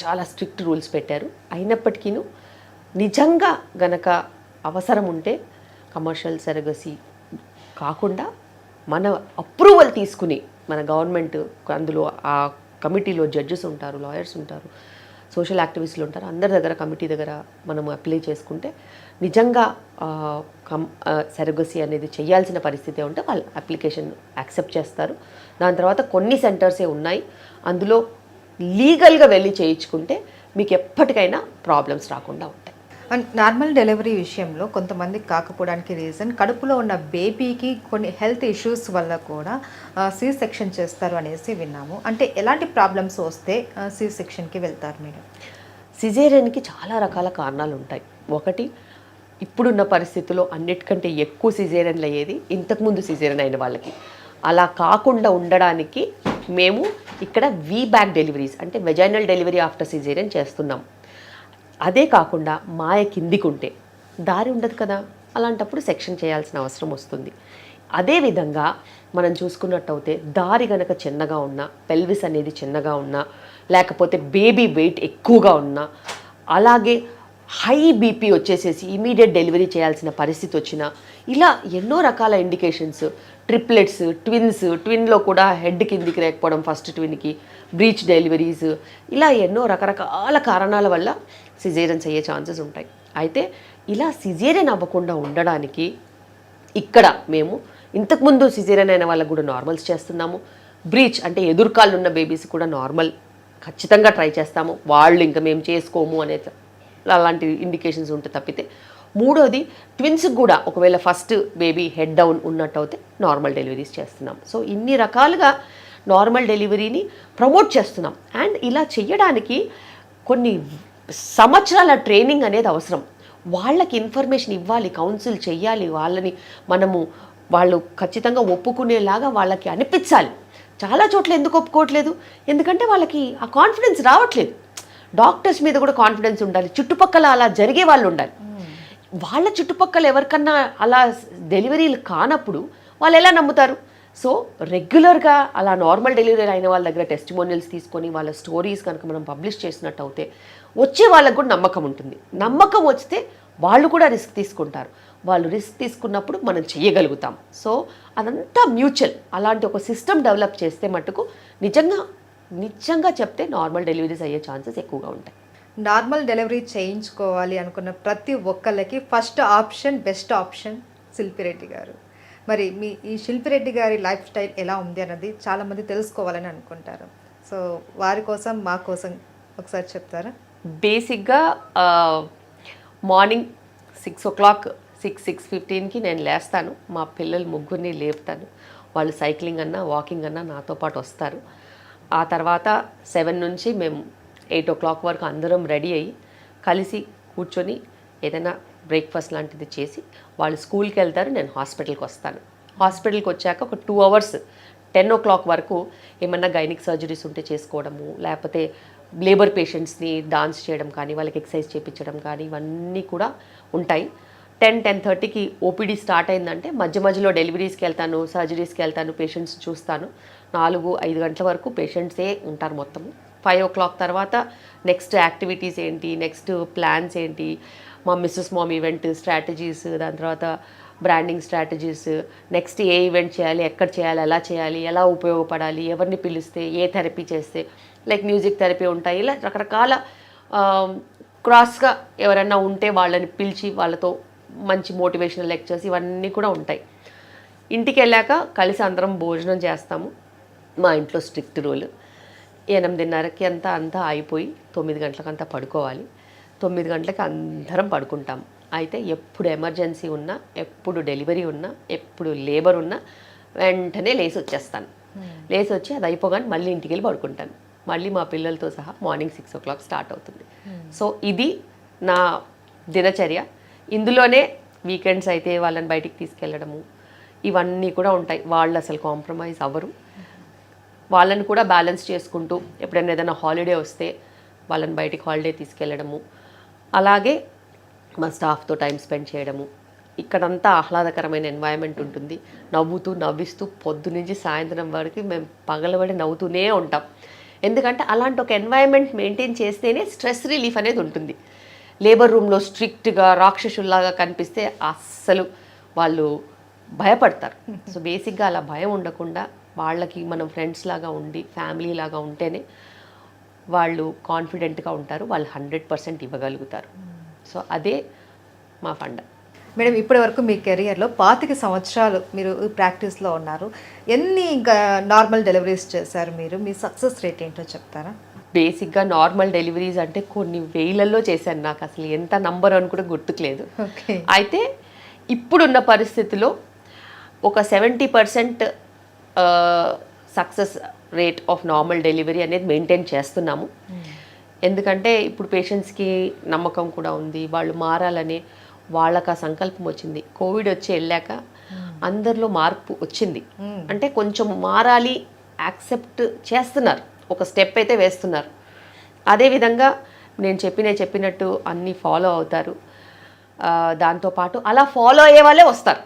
చాలా స్ట్రిక్ట్ రూల్స్ పెట్టారు. అయినప్పటికీ నిజంగా గనక అవసరం ఉంటే కమర్షియల్ సెరగసీ కాకుండా మన అప్రూవల్ తీసుకుని, మన గవర్నమెంట్ అందులో ఆ కమిటీలో జడ్జెస్ ఉంటారు, లాయర్స్ ఉంటారు, సోషల్ యాక్టివిస్టులు ఉంటారు, అందరి దగ్గర కమిటీ దగ్గర మనము అప్లై చేసుకుంటే నిజంగా సెరగసీ అనేది చేయాల్సిన పరిస్థితి ఉంటే వాళ్ళు అప్లికేషన్ యాక్సెప్ట్ చేస్తారు. దాని తర్వాత కొన్ని సెంటర్సే ఉన్నాయి, అందులో లీగల్గా వెళ్ళి చేయించుకుంటే మీకు ఎప్పటికైనా ప్రాబ్లమ్స్ రాకుండా ఉంటాయి. అండ్ నార్మల్ డెలివరీ విషయంలో కొంతమందికి కాకపోవడానికి రీజన్ కడుపులో ఉన్న బేబీకి కొన్ని హెల్త్ ఇష్యూస్ వల్ల కూడా సి సెక్షన్ చేస్తారు అనేసి విన్నాము. అంటే ఎలాంటి ప్రాబ్లమ్స్ వస్తే సి సెక్షన్కి వెళ్తారు మీరు? సిజేరియన్కి చాలా రకాల కారణాలు ఉంటాయి. ఒకటి, ఇప్పుడున్న పరిస్థితుల్లో అన్నిటికంటే ఎక్కువ సిజేరియన్లు అయ్యేది ఇంతకుముందు సిజేరియన్ అయిన వాళ్ళకి. అలా కాకుండా ఉండడానికి మేము ఇక్కడ VBAC డెలివరీస్, అంటే వెజైనల్ డెలివరీ ఆఫ్టర్ సిజేరియన్ చేస్తున్నాం. అదే కాకుండా మాయ కిందికి ఉంటే దారి ఉండదు కదా, అలాంటప్పుడు సెక్షన్ చేయాల్సిన అవసరం వస్తుంది. అదేవిధంగా మనం చూసుకున్నట్టయితే దారి గనక చిన్నగా ఉన్నా, పెల్విస్ అనేది చిన్నగా ఉన్నా, లేకపోతే బేబీ వెయిట్ ఎక్కువగా ఉన్నా, అలాగే హై బీపీ వచ్చేసేసి ఇమీడియట్ డెలివరీ చేయాల్సిన పరిస్థితి వచ్చినా, ఇలా ఎన్నో రకాల ఇండికేషన్స్, ట్రిప్లెట్స్, ట్విన్లో కూడా హెడ్ కిందికి లేకపోవడం, ఫస్ట్ ట్విన్కి బ్రీచ్ డెలివరీస్, ఇలా ఎన్నో రకరకాల కారణాల వల్ల సిజేరియన్స్ అయ్యే ఛాన్సెస్ ఉంటాయి. అయితే ఇలా సిజేరియన్ అవ్వకుండా ఉండడానికి ఇక్కడ మేము ఇంతకుముందు సిజేరియన్ అయిన వాళ్ళకు కూడా నార్మల్స్ చేస్తున్నాము. బ్రీచ్ అంటే ఎదురుకాళ్ళు ఉన్న బేబీస్ కూడా నార్మల్ ఖచ్చితంగా ట్రై చేస్తాము. వాళ్ళు ఇంకా మేము చేసుకోము అనే అలాంటి ఇండికేషన్స్ ఉంటే తప్పితే. మూడోది, ట్విన్స్కి కూడా ఒకవేళ ఫస్ట్ బేబీ హెడ్ డౌన్ ఉన్నట్టయితే నార్మల్ డెలివరీస్ చేస్తున్నాం. సో ఇన్ని రకాలుగా నార్మల్ డెలివరీని ప్రమోట్ చేస్తున్నాం. అండ్ ఇలా చేయడానికి కొన్ని సంవత్సరాల ట్రైనింగ్ అనేది అవసరం. వాళ్ళకి ఇన్ఫర్మేషన్ ఇవ్వాలి, కౌన్సిల్ చెయ్యాలి, వాళ్ళని వాళ్ళు ఖచ్చితంగా ఒప్పుకునేలాగా వాళ్ళకి అనిపించాలి. చాలా చోట్ల ఎందుకు ఒప్పుకోవట్లేదు? ఎందుకంటే వాళ్ళకి ఆ కాన్ఫిడెన్స్ రావట్లేదు. డాక్టర్స్ మీద కూడా కాన్ఫిడెన్స్ ఉండాలి, చుట్టుపక్కల అలా జరిగే వాళ్ళు ఉండాలి. వాళ్ళ చుట్టుపక్కల ఎవరికన్నా అలా డెలివరీలు కానప్పుడు వాళ్ళు ఎలా నమ్ముతారు? సో రెగ్యులర్గా అలా నార్మల్ డెలివరీ అయిన వాళ్ళ దగ్గర టెస్టిమోనియల్స్ తీసుకొని వాళ్ళ స్టోరీస్ కనుక మనం పబ్లిష్ చేసినట్టు అయితే వచ్చే వాళ్ళకు కూడా నమ్మకం ఉంటుంది. నమ్మకం వస్తే వాళ్ళు కూడా రిస్క్ తీసుకుంటారు. వాళ్ళు రిస్క్ తీసుకున్నప్పుడు మనం చేయగలుగుతాం. సో అదంతా మ్యూచువల్. అలాంటి ఒక సిస్టమ్ డెవలప్ చేస్తే మటుకు నిజంగా చెప్తే నార్మల్ డెలివరీస్ అయ్యే ఛాన్సెస్ ఎక్కువగా ఉంటాయి. నార్మల్ డెలివరీ చేయించుకోవాలి అనుకున్న ప్రతి ఒక్కళ్ళకి first option, best option Shilpi Reddy గారు. మరి ఈ శిల్పిరెడ్డి గారి లైఫ్ స్టైల్ ఎలా ఉంది అన్నది చాలామంది తెలుసుకోవాలని అనుకుంటారు. సో వారి కోసం, మా కోసం ఒకసారి చెప్తారా? బేసిక్గా మార్నింగ్ 6 o'clock 6:15కి నేను లేస్తాను. మా పిల్లలు ముగ్గురిని లేపుతాను. వాళ్ళు సైక్లింగ్ అన్నా వాకింగ్ అన్నా నాతో పాటు వస్తారు. ఆ తర్వాత 7 నుంచి మేము 8 o'clock వరకు అందరం రెడీ అయ్యి కలిసి కూర్చొని ఏదైనా బ్రేక్ఫాస్ట్ లాంటిది చేసి వాళ్ళు స్కూల్కి వెళ్తారు, నేను హాస్పిటల్కి వస్తాను. హాస్పిటల్కి వచ్చాక ఒక 2 అవర్స్ 10 o'clock వరకు ఏమన్నా గైనిక్ సర్జరీస్ ఉంటే చేసుకోవడము, లేకపోతే లేబర్ పేషెంట్స్ని డాన్స్ చేయడం కానీ, వాళ్ళకి ఎక్సర్సైజ్ చేయించడం కానీ, ఇవన్నీ కూడా ఉంటాయి. 10-10:30కి ఓపీడీ స్టార్ట్ అయిందంటే మధ్య మధ్యలో డెలివరీస్కి వెళ్తాను, సర్జరీస్కి వెళ్తాను, పేషెంట్స్ చూస్తాను. 4-5 గంటల వరకు పేషెంట్సే ఉంటారు మొత్తము. 5 o'clock తర్వాత నెక్స్ట్ యాక్టివిటీస్ ఏంటి, నెక్స్ట్ ప్లాన్స్ ఏంటి, మా మిస్సెస్ మామ్ ఈవెంట్ స్ట్రాటజీస్, దాని తర్వాత బ్రాండింగ్ స్ట్రాటజీస్, నెక్స్ట్ ఏ ఈవెంట్ చేయాలి, ఎక్కడ చేయాలి, ఎలా చేయాలి, ఎలా ఉపయోగపడాలి, ఎవరిని పిలిస్తే, ఏ థెరపీ చేస్తే, లైక్ మ్యూజిక్ థెరపీ ఉంటాయి. ఇలా రకరకాల క్రాస్గా ఎవరైనా ఉంటే వాళ్ళని పిలిచి వాళ్ళతో మంచి మోటివేషనల్ లెక్చర్స్ ఇవన్నీ కూడా ఉంటాయి. ఇంటికి వెళ్ళాక కలిసి అందరం భోజనం చేస్తాము. మా ఇంట్లో స్ట్రిక్ట్ రూల్ 8:30కి అంతా అయిపోయి 9 గంటలకంతా పడుకోవాలి. 9 గంటలకి అందరం పడుకుంటాం. అయితే ఎప్పుడు ఎమర్జెన్సీ ఉన్నా, ఎప్పుడు డెలివరీ ఉన్నా, ఎప్పుడు లేబర్ ఉన్నా వెంటనే లేచి వచ్చేస్తాను. లేచి వచ్చి అది అయిపోగానే మళ్ళీ ఇంటికి వెళ్ళి పడుకుంటాను. మళ్ళీ మా పిల్లలతో సహా మార్నింగ్ 6 o'clock స్టార్ట్ అవుతుంది. సో ఇది నా దినచర్య. ఇందులోనే వీకెండ్స్ అయితే వాళ్ళని బయటికి తీసుకెళ్ళడము ఇవన్నీ కూడా ఉంటాయి. వాళ్ళు అసలు కాంప్రమైజ్ అవ్వరు. వాళ్ళని కూడా బ్యాలెన్స్ చేసుకుంటూ ఎప్పుడైనా ఏదైనా హాలిడే వస్తే వాళ్ళని బయటికి హాలిడే తీసుకెళ్ళడము, అలాగే మా స్టాఫ్తో టైం స్పెండ్ చేయడము. ఇక్కడంతా ఆహ్లాదకరమైన ఎన్వైరన్మెంట్ ఉంటుంది. నవ్విస్తూ పొద్దు నుంచి సాయంత్రం వరకు మేము పగలబడి నవ్వుతూనే ఉంటాం. ఎందుకంటే అలాంటి ఒక ఎన్వైరన్మెంట్ మెయింటైన్ చేస్తేనే స్ట్రెస్ రిలీఫ్ అనేది ఉంటుంది. లేబర్ రూమ్లో స్ట్రిక్ట్గా రాక్షసుల్లాగా కనిపిస్తే అస్సలు వాళ్ళు భయపడతారు. సో బేసిక్గా అలా భయం ఉండకుండా వాళ్ళకి మనం ఫ్రెండ్స్ లాగా ఉండి ఫ్యామిలీ లాగా ఉంటేనే వాళ్ళు కాన్ఫిడెంట్గా ఉంటారు, వాళ్ళు 100% ఇవ్వగలుగుతారు. సో అదే మా ఫండ. మేడం, ఇప్పటి వరకు మీ కెరియర్లో 25 సంవత్సరాలు మీరు ప్రాక్టీస్లో ఉన్నారు. ఎన్ని నార్మల్ డెలివరీస్ చేశారు మీరు? మీ సక్సెస్ రేట్ ఏంటో చెప్తారా? బేసిక్గా నార్మల్ డెలివరీస్ అంటే కొన్ని వేలల్లో చేశాను. నాకు అసలు ఎంత నంబర్ అని కూడా గుర్తుకులేదు. అయితే ఇప్పుడున్న పరిస్థితిలో ఒక 70% success rate of normal delivery అనేది మెయింటైన్ చేస్తున్నాము. ఎందుకంటే ఇప్పుడు పేషెంట్స్కి నమ్మకం కూడా ఉంది, వాళ్ళు మారాలని వాళ్ళకి ఆ సంకల్పం వచ్చింది. కోవిడ్ వచ్చి వెళ్ళాక అందరిలో మార్పు వచ్చింది. అంటే కొంచెం మారాలి, యాక్సెప్ట్ చేస్తున్నారు, ఒక స్టెప్ అయితే వేస్తున్నారు. అదేవిధంగా నేను చెప్పినట్టు అన్నీ ఫాలో అవుతారు. దాంతోపాటు అలా ఫాలో అయ్యే వాళ్ళే వస్తారు.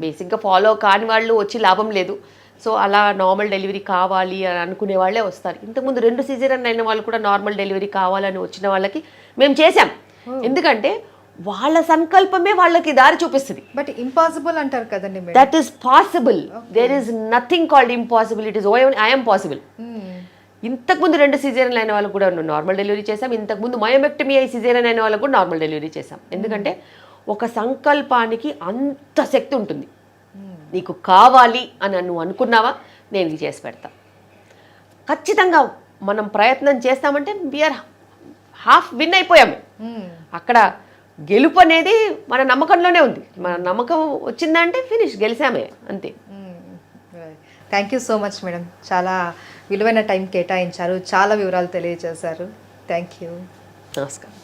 బేసిక్గా ఫాలో కాని వాళ్ళు వచ్చి లాభం లేదు. సో అలా నార్మల్ డెలివరీ కావాలి అని అనుకునే వాళ్ళే వస్తారు. ఇంతకుముందు 2 సిజేరియన్ అయిన వాళ్ళు కూడా నార్మల్ డెలివరీ కావాలని వచ్చిన వాళ్ళకి మేము చేసాం. ఎందుకంటే వాళ్ళ సంకల్పమే వాళ్ళకి దారి చూపిస్తుంది. బట్ ఇంపాసిబుల్ అంటారు కదండి. That is possible. There is nothing called impossible. It is I'm possible. ఇంతకుముందు 2 సిజేరియన్ అయిన వాళ్ళు కూడా నార్మల్ డెలివరీ చేసాం. ఇంతకుముందు మయోమెక్టమీ అయి సిజేరియన్ అయిన వాళ్ళకు కూడా నార్మల్ డెలివరీ చేసాం. ఎందుకంటే ఒక సంకల్పానికి అంత శక్తి ఉంటుంది. నీకు కావాలి అని నువ్వు అనుకున్నావా, నేను ఇది చేసి పెడతా. ఖచ్చితంగా మనం ప్రయత్నం చేస్తామంటే వీఆర్ హాఫ్ విన్ అయిపోయాము. అక్కడ గెలుపు అనేది మన నమ్మకంలోనే ఉంది. మన నమ్మకం వచ్చిందంటే ఫినిష్, గెలిచామే అంతే. Thank you so much madam. చాలా విలువైన టైం కేటాయించారు, చాలా వివరాలు తెలియజేశారు. Thank you. నమస్కారం.